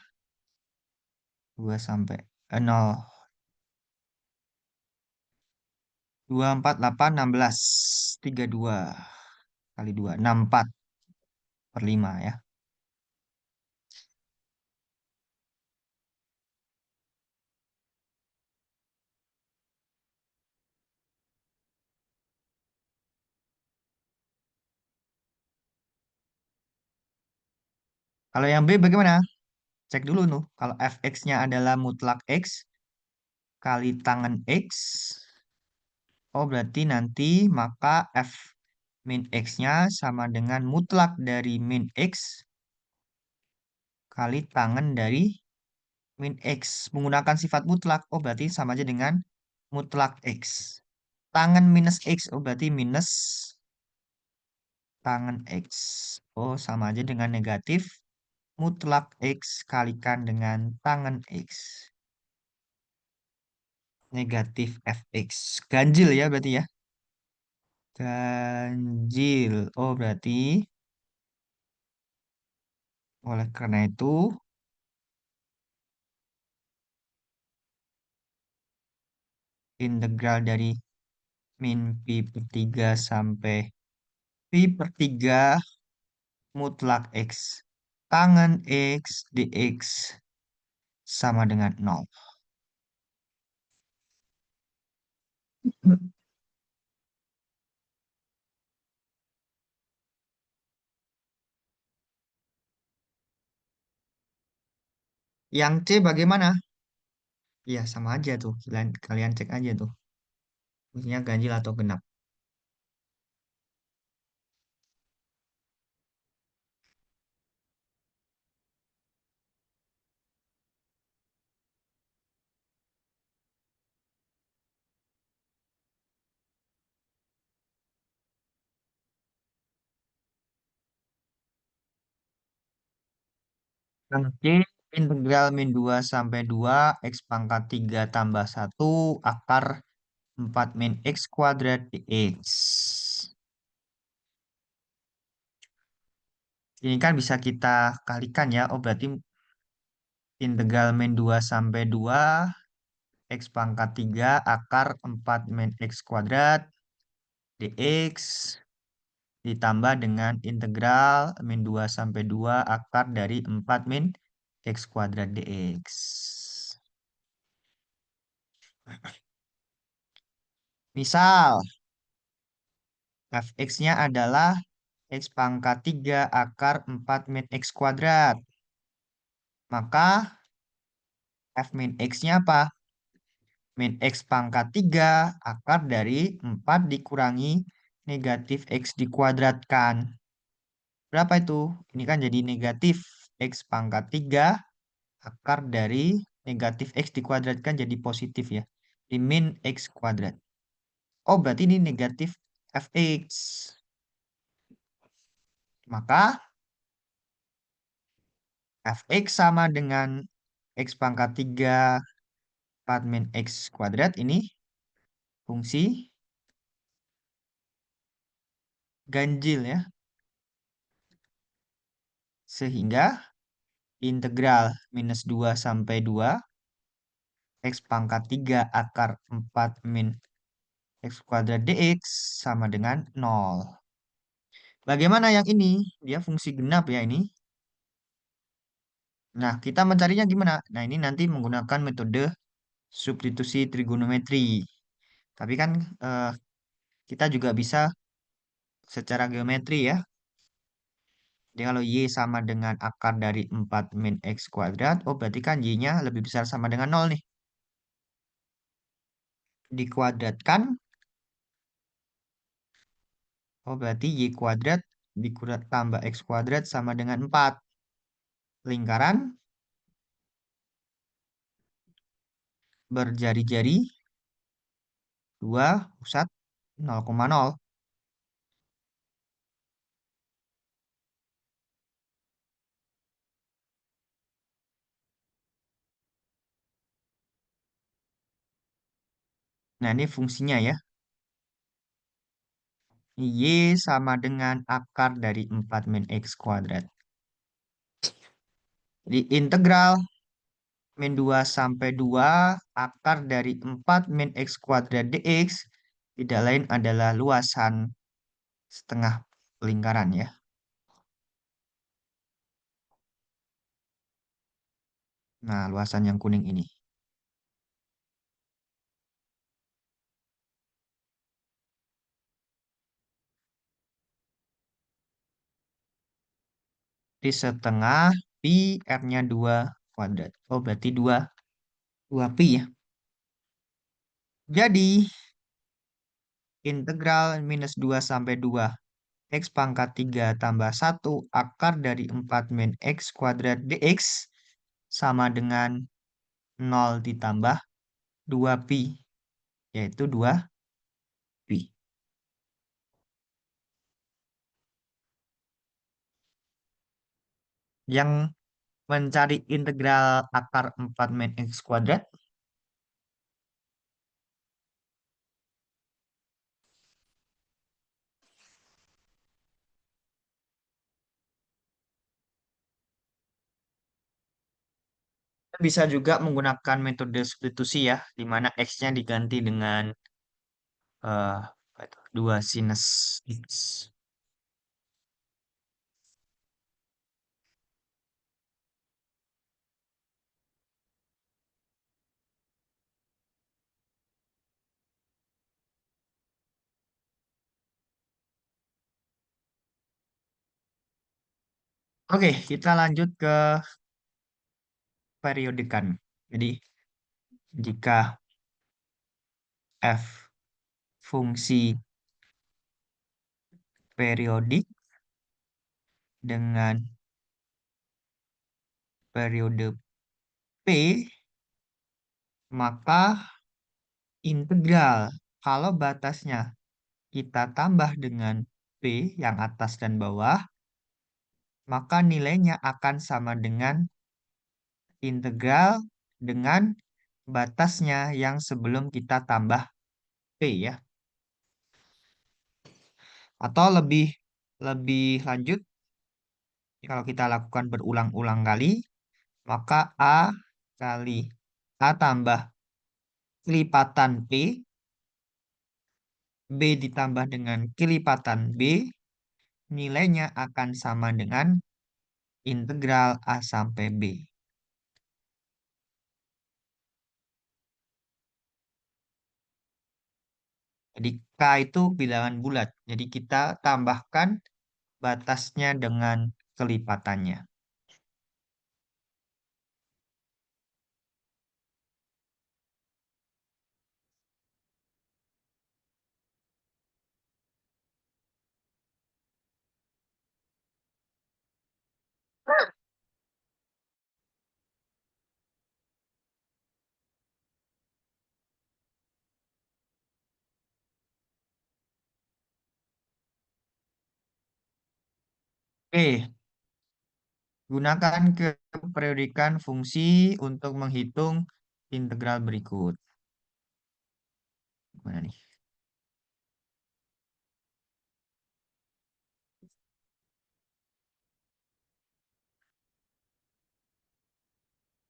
2 sampai 0. 2, 4, 8, 16. 32 kali 2, 64/5 ya. Kalau yang B bagaimana? Cek dulu tuh. Kalau fx-nya adalah mutlak x kali tangen x. Oh, berarti nanti maka f min x-nya sama dengan mutlak dari min x kali tangen dari min x. Menggunakan sifat mutlak. Oh, berarti sama aja dengan mutlak x. Tangen minus x. Oh, berarti minus tangen x. Oh, sama aja dengan negatif mutlak x kalikan dengan tangen x. Negatif fx. Ganjil ya berarti ya. Ganjil. Oh, berarti oleh karena itu integral dari min pi/3 sampai pi/3 mutlak x tangen x dx sama dengan 0. Yang C bagaimana? Ya, sama aja tuh. Kalian cek aja tuh. Maksudnya ganjil atau genap. Yang C, integral min 2 sampai 2 X pangkat 3 tambah 1 akar 4 min X kuadrat dx. Ini kan bisa kita kalikan ya. Oh, berarti integral min 2 sampai 2 X pangkat 3 akar 4 min X kuadrat dx ditambah dengan integral min 2 sampai 2 akar dari 4 min X kuadrat dx. Misal, fx-nya adalah X pangkat 3 akar 4 min X kuadrat. Maka f min X-nya apa? Min X pangkat 3 akar dari 4 dikurangi negatif X dikuadratkan. Berapa itu? Ini kan jadi negatif X pangkat 3 akar dari negatif X dikuadratkan jadi positif ya. Di min X kuadrat. Oh, berarti ini negatif fx. Maka fx sama dengan X pangkat 3 4 min X kuadrat ini fungsi ganjil ya. Sehingga integral minus 2 sampai 2 X pangkat 3 akar 4 min X kuadrat dx sama dengan 0. Bagaimana yang ini? Dia fungsi genap ya ini. Nah, kita mencarinya gimana? Nah, ini nanti menggunakan metode substitusi trigonometri. Tapi kan eh, kita juga bisa secara geometri ya. Jadi kalau Y sama dengan akar dari 4 min X kuadrat, oh berarti kan Y-nya lebih besar sama dengan 0 nih. Dikuadratkan, oh berarti Y kuadrat dikuadrat tambah X kuadrat sama dengan 4. Lingkaran berjari-jari 2 pusat 0,0. Nah ini fungsinya ya. Y sama dengan akar dari 4 min X kuadrat. Di integral min 2 sampai 2 akar dari 4 min X kuadrat dx tidak lain adalah luasan setengah lingkaran ya. Nah, luasan yang kuning ini. Di setengah pi R-nya 2 kuadrat. Oh, berarti 2 pi ya. Jadi, integral minus 2 sampai 2 X pangkat 3 tambah 1 akar dari 4 min X kuadrat dx sama dengan 0 ditambah 2 pi, yaitu 2 pi. Yang mencari integral akar 4 min X kuadrat bisa juga menggunakan metode substitusi ya, di mana X-nya diganti dengan apa itu, 2 sinus X. Oke, kita lanjut ke periodekan. Jadi, jika F fungsi periodik dengan periode P, maka integral kalau batasnya kita tambah dengan P yang atas dan bawah, maka nilainya akan sama dengan integral dengan batasnya yang sebelum kita tambah P ya. Atau lebih lebih lanjut, kalau kita lakukan berulang-ulang kali, maka A kali A tambah kelipatan P, B ditambah dengan kelipatan B, nilainya akan sama dengan integral A sampai B. Jadi K itu bilangan bulat. Jadi kita tambahkan batasnya dengan kelipatannya. Oke, gunakan keperiodikan fungsi untuk menghitung integral berikut. Mana nih?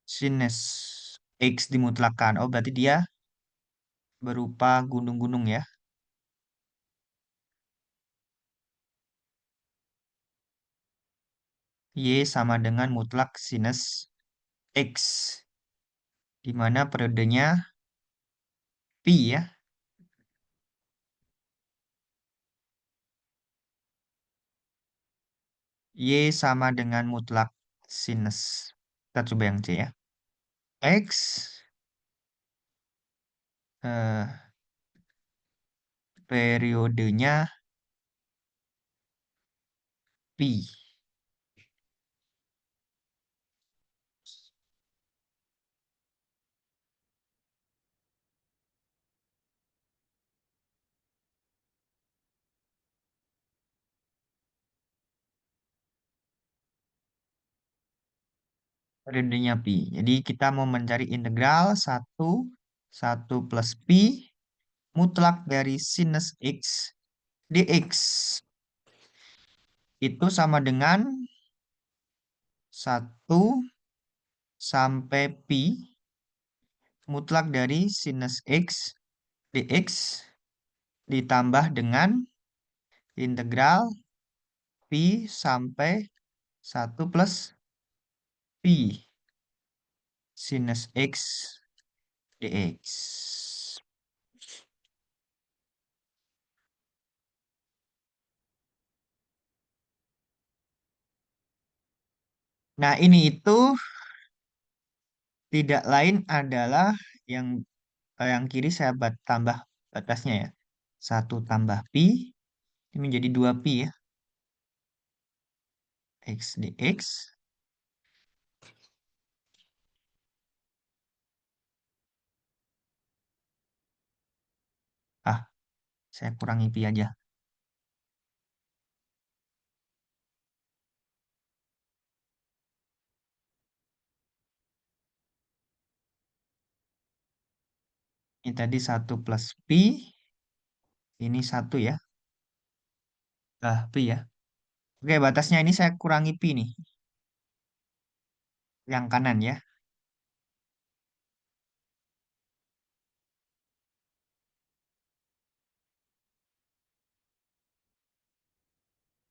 Sinus X dimutlakan. Oh, berarti dia berupa gunung-gunung ya. Y sama dengan mutlak sinus X. Di mana periodenya pi ya. Y sama dengan mutlak sinus. Kita coba yang C ya. X eh, periodenya pi. Periodenya pi. Jadi kita mau mencari integral satu plus pi mutlak dari sinus X dx. Itu sama dengan satu sampai pi mutlak dari sinus X dx ditambah dengan integral pi sampai satu plus pi sinus X dx. Nah, ini itu tidak lain adalah yang kiri saya tambah batasnya ya. Satu tambah pi, ini menjadi 2 pi ya. X dx. Ah, saya kurangi pi aja. Ini tadi satu plus pi, ini satu ya. Pi ya. Oke, batasnya ini saya kurangi pi nih. Yang kanan ya.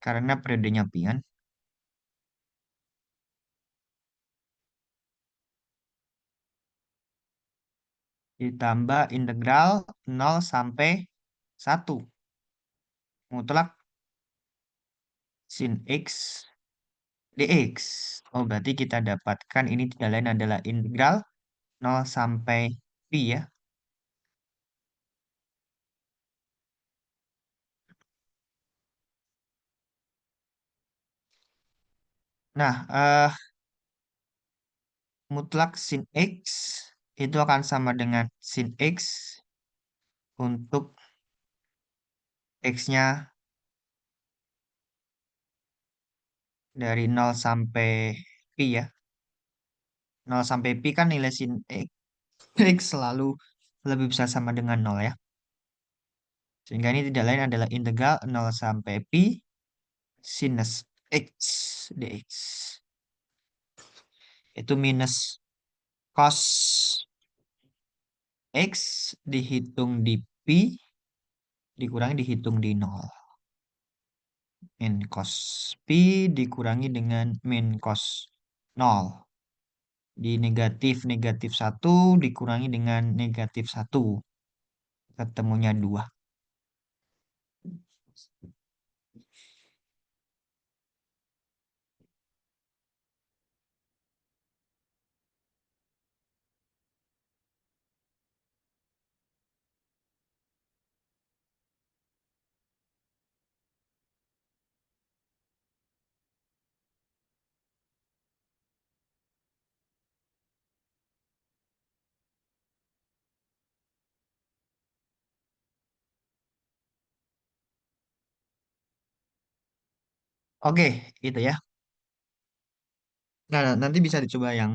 Karena periodenya pi kan. Ditambah integral 0 sampai 1. Mutlak sin X dx. Oh, berarti kita dapatkan ini tidak lain adalah integral 0 sampai pi ya. Nah, mutlak sin X itu akan sama dengan sin X untuk X-nya dari 0 sampai pi ya. Nol sampai pi kan nilai sin X, X selalu lebih besar sama dengan nol ya. Sehingga ini tidak lain adalah integral nol sampai pi sinus X dx. Itu minus cos X dihitung di pi dikurangi dihitung di nol. Min cos pi dikurangi dengan min cos nol. Di negatif negatif satu dikurangi dengan negatif satu. Ketemunya 2. Oke, itu ya. Nah, nanti bisa dicoba yang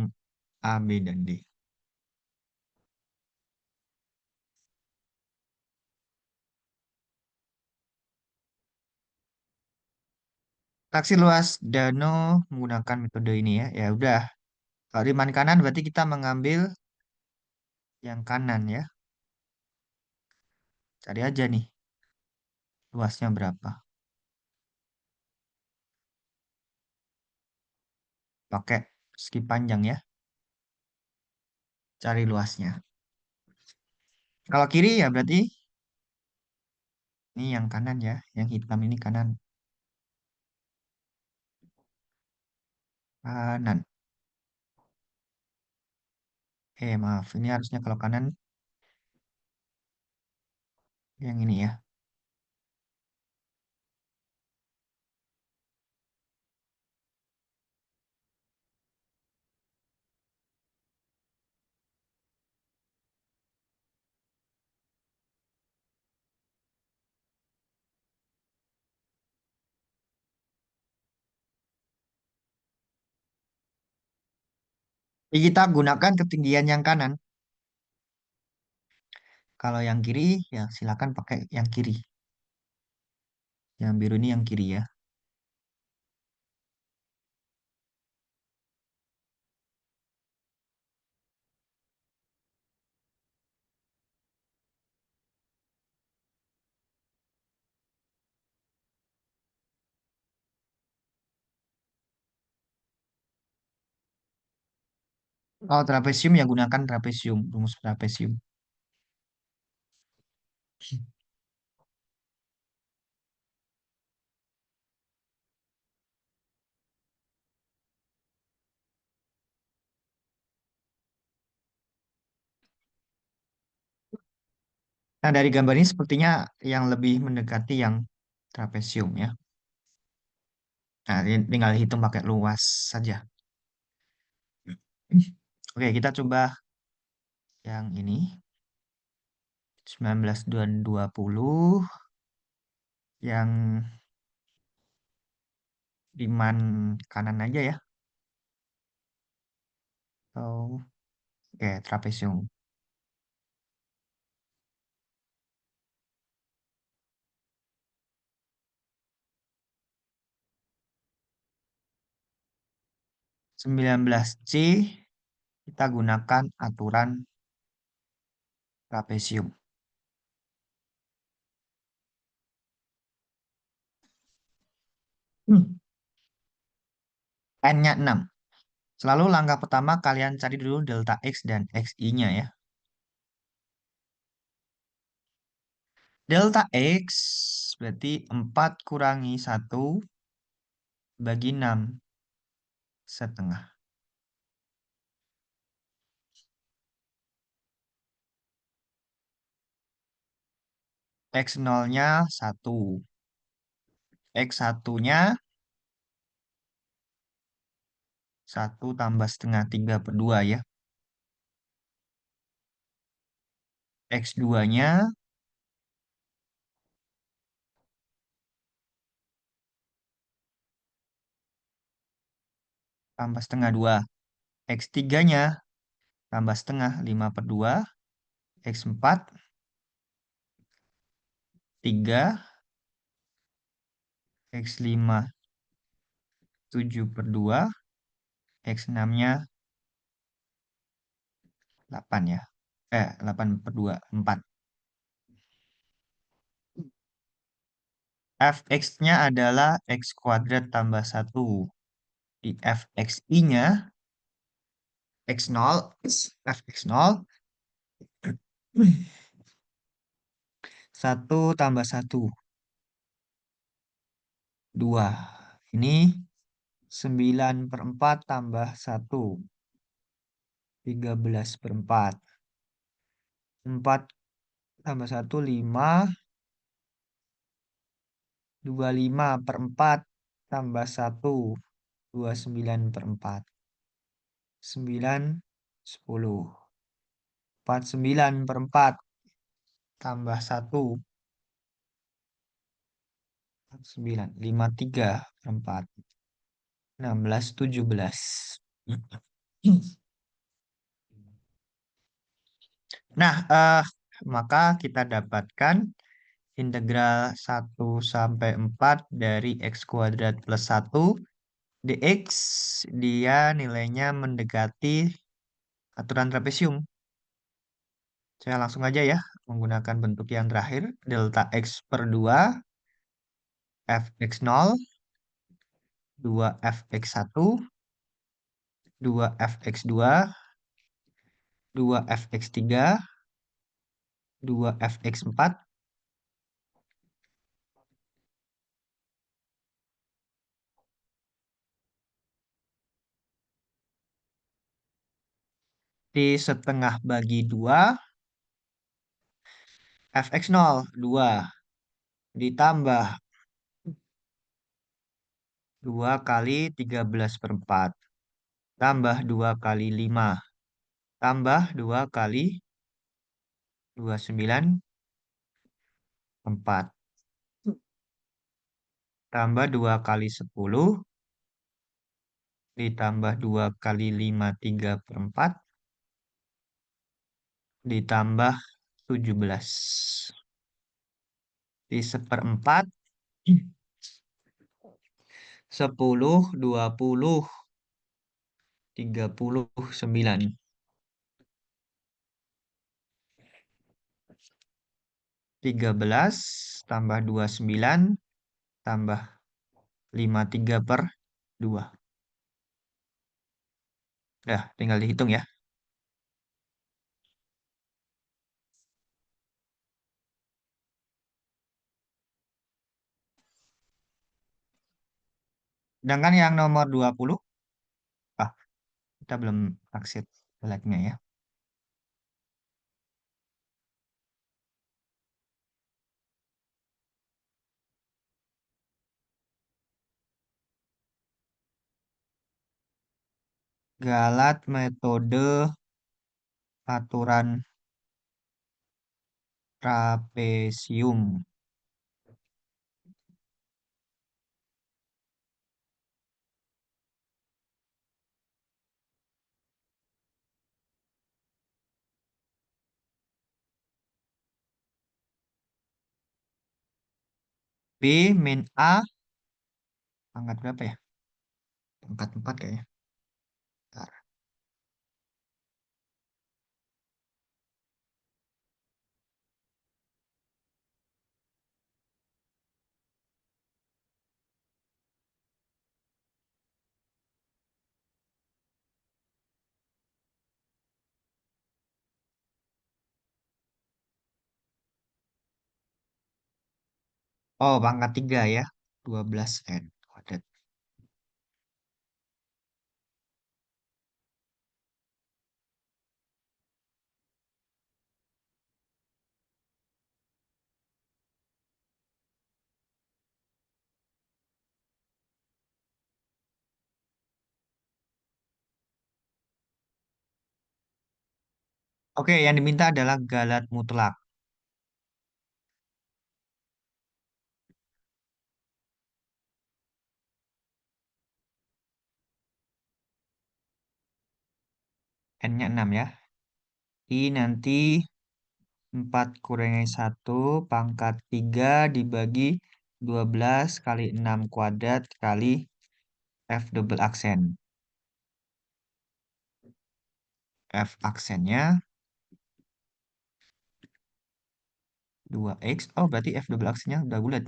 A, B, dan D. Taksi luas danau menggunakan metode ini ya. Ya udah. Kalau di man kanan berarti kita mengambil yang kanan ya. Cari aja nih luasnya berapa. Pakai skip panjang ya. Cari luasnya. Kalau kiri ya berarti ini yang kanan ya. Yang hitam ini kanan. Kanan. Maaf. Ini harusnya kalau kanan yang ini ya. Jadi kita gunakan ketinggian yang kanan. Kalau yang kiri ya silakan pakai yang kiri. Yang biru ini yang kiri ya. Kalau trapesium ya gunakan trapesium, rumus trapesium. Nah, dari gambar ini sepertinya yang lebih mendekati yang trapesium ya. Nah, ini tinggal hitung pakai luas saja. Oke, kita coba yang ini. 19 dan 20 yang di man kanan aja ya. Oh, oke, trapesium. 19C kita gunakan aturan trapesium. N-nya 6. Selalu langkah pertama kalian cari dulu delta X dan XI-nya ya. Delta X berarti 4 kurangi 1 bagi 6 setengah. X0-nya 1. X1-nya 1 tambah setengah 3 per 2 ya. X2-nya tambah setengah 2. X3-nya tambah setengah 5 per 2. X4, 3. X5, 7 per 2. X6-nya 8 ya. 8 per 2, 4. Fx-nya adalah X kuadrat tambah 1. Di Fxi-nya, X0, Fx0, 1 tambah 1, 2. Ini 9 per 4 tambah 1, 13 per 4. 4 tambah 1, 5. 25 per 4 tambah 1, 29 per 4. 9, 10. 49 per 4 tambah 1, 9. 53 per 4. 16, 17. Nah, maka kita dapatkan integral 1 sampai 4 dari X kuadrat plus 1 dx. Dia nilainya mendekati aturan trapesium. Saya langsung aja ya, menggunakan bentuk yang terakhir, delta X per 2, Fx0, 2 Fx1, 2 Fx2, 2 Fx3, 2 Fx4, di setengah bagi 2, Fx0, 2, ditambah 2 kali 13 per 4, tambah 2 kali 5, tambah 2 kali 29 per 4, tambah 2 kali 10, ditambah 2 kali 5, 3 per 4, ditambah 17. Di seperempat, 10, 20, 39. 13 tambah 29 tambah 53 per 2. Dah, tinggal dihitung ya. Sedangkan yang nomor 20, ah, kita belum akses like-nya ya. Galat metode aturan trapesium. B min A, pangkat berapa ya? Pangkat 4 kayaknya. Bentar. Oh, pangkat 3 ya. 12 N kuadrat. Oke, yang diminta adalah galat mutlak. N-nya 6 ya. I nanti 4 kurangi 1 pangkat 3 dibagi 12 kali 6 kuadrat kali F double aksen. F aksennya 2X. Oh, berarti F double aksennya udah bulat.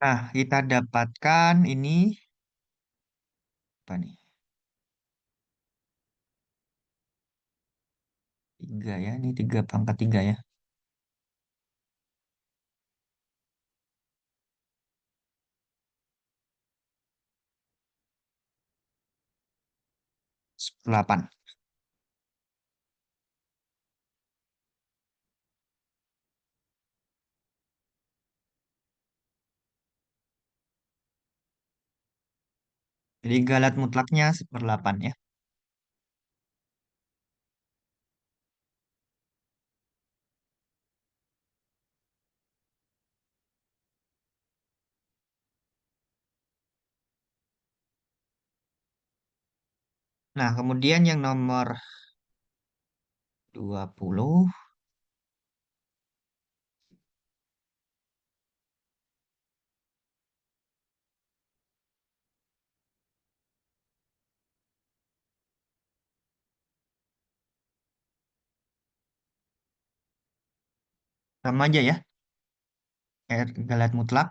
Nah, kita dapatkan ini apa nih? 3 ya. Ini 3 pangkat 3 ya. 8. Jadi galat mutlaknya 1/8 ya. Nah, kemudian yang nomor 20 sama aja ya. R galat mutlak.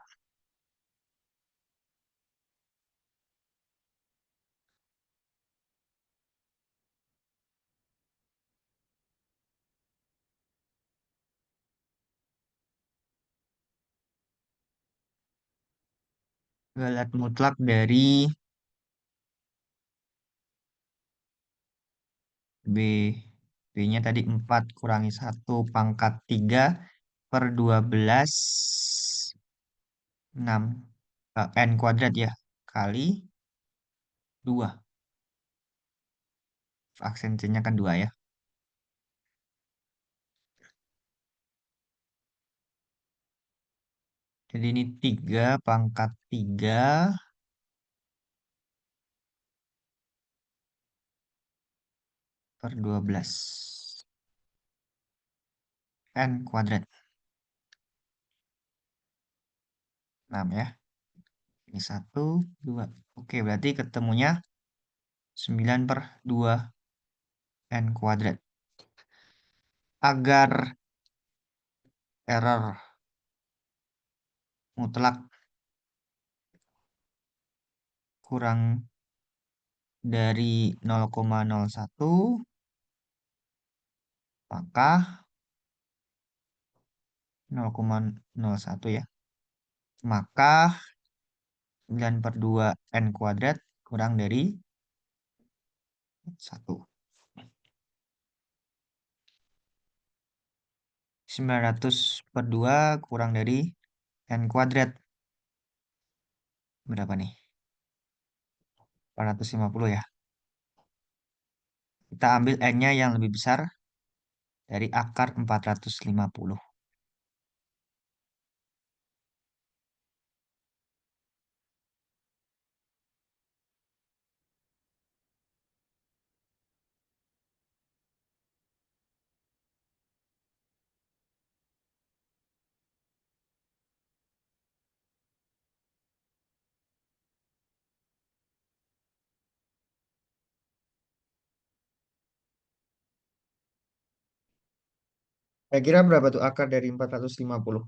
Galat mutlak dari B. B-nya tadi 4 kurangi 1 pangkat 3 per 12 6 N kuadrat ya. Kali 2. Aksen C-nya kan 2 ya. Jadi ini 3 pangkat 3 per 12. N kuadrat. 6 ya. Ini 1, 2. Oke, berarti ketemunya 9/2 N kuadrat. Agar error mutlak kurang dari 0,01, maka 0,01 ya. Maka 9/2 N kuadrat kurang dari 1. 900/2 kurang dari N kuadrat. Berapa nih? 450 ya. Kita ambil N-nya yang lebih besar dari akar 450. Kira-kira berapa tuh akar dari 450?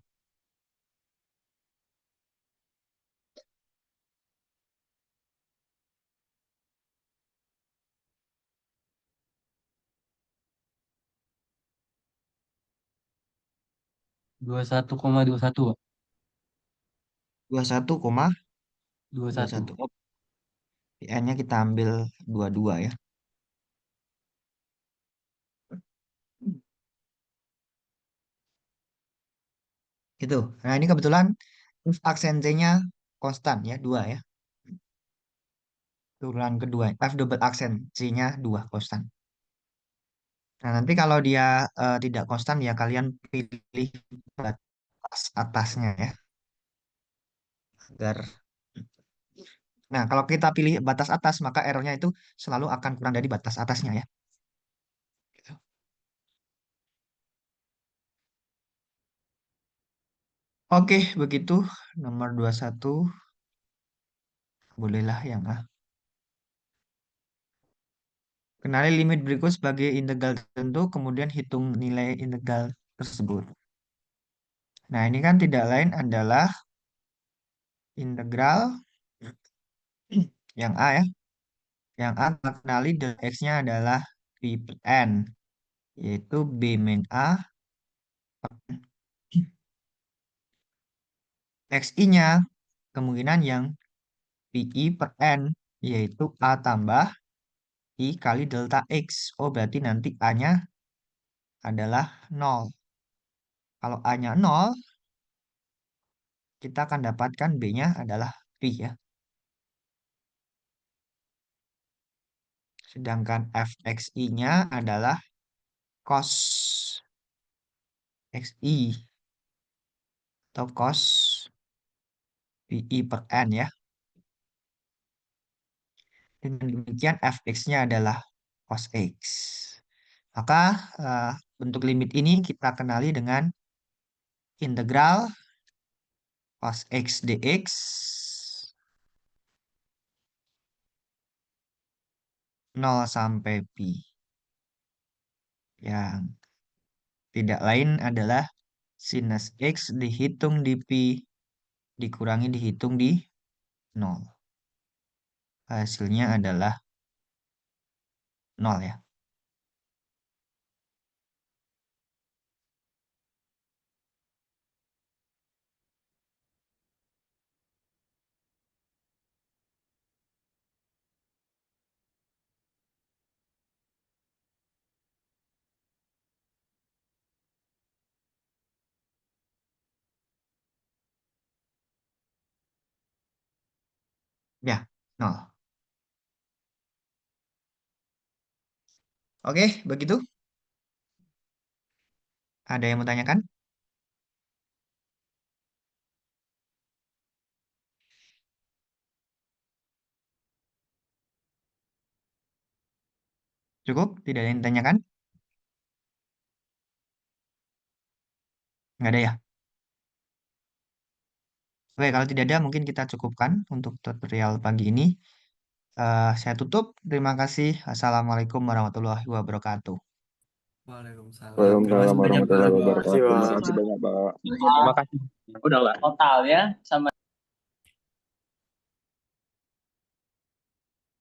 21,21. 21,21. 21. Oh, N-nya kita ambil 22 ya. Gitu. Nah, ini kebetulan aksen C-nya konstan ya, 2 ya. Turunan kedua, F double aksen C-nya 2 konstan. Nah, nanti kalau dia tidak konstan ya kalian pilih batas atasnya ya. Agar Nah, kalau kita pilih batas atas, maka errornya itu selalu akan kurang dari batas atasnya ya. Gitu. Oke, begitu. Nomor 21, bolehlah yang A. Kenali limit berikut sebagai integral tertentu, kemudian hitung nilai integral tersebut. Nah, ini kan tidak lain adalah integral yang A ya. Yang A kita kenali dari X-nya adalah P per N, yaitu B min A. XI-nya kemungkinan yang PI per N, yaitu A tambah I kali delta X. Oh, berarti nanti A-nya adalah 0. Kalau A-nya 0, kita akan dapatkan B-nya adalah Pi ya. Sedangkan fxi-nya adalah cos xi atau cos pi per n ya. Dengan demikian fx-nya adalah cos x. Maka bentuk limit ini kita kenali dengan integral cos x dx 0 sampai pi. Yang tidak lain adalah sinus x dihitung di pi dikurangi dihitung di 0. Hasilnya adalah 0 ya. Ya, 0. Oke, begitu. Ada yang mau tanyakan? Cukup? Tidak ada yang ditanyakan? Nggak ada ya? Oke, kalau tidak ada mungkin kita cukupkan untuk tutorial pagi ini. Saya tutup. Terima kasih. Assalamualaikum warahmatullahi wabarakatuh. Waalaikumsalam. Terima Waalaikumsalam kasih banyak, Pak. warahmatullahi Terima kasih, wabarakatuh. Pak. Makasih banyak, Pak. Terima kasih. Udah lah. Total ya, sama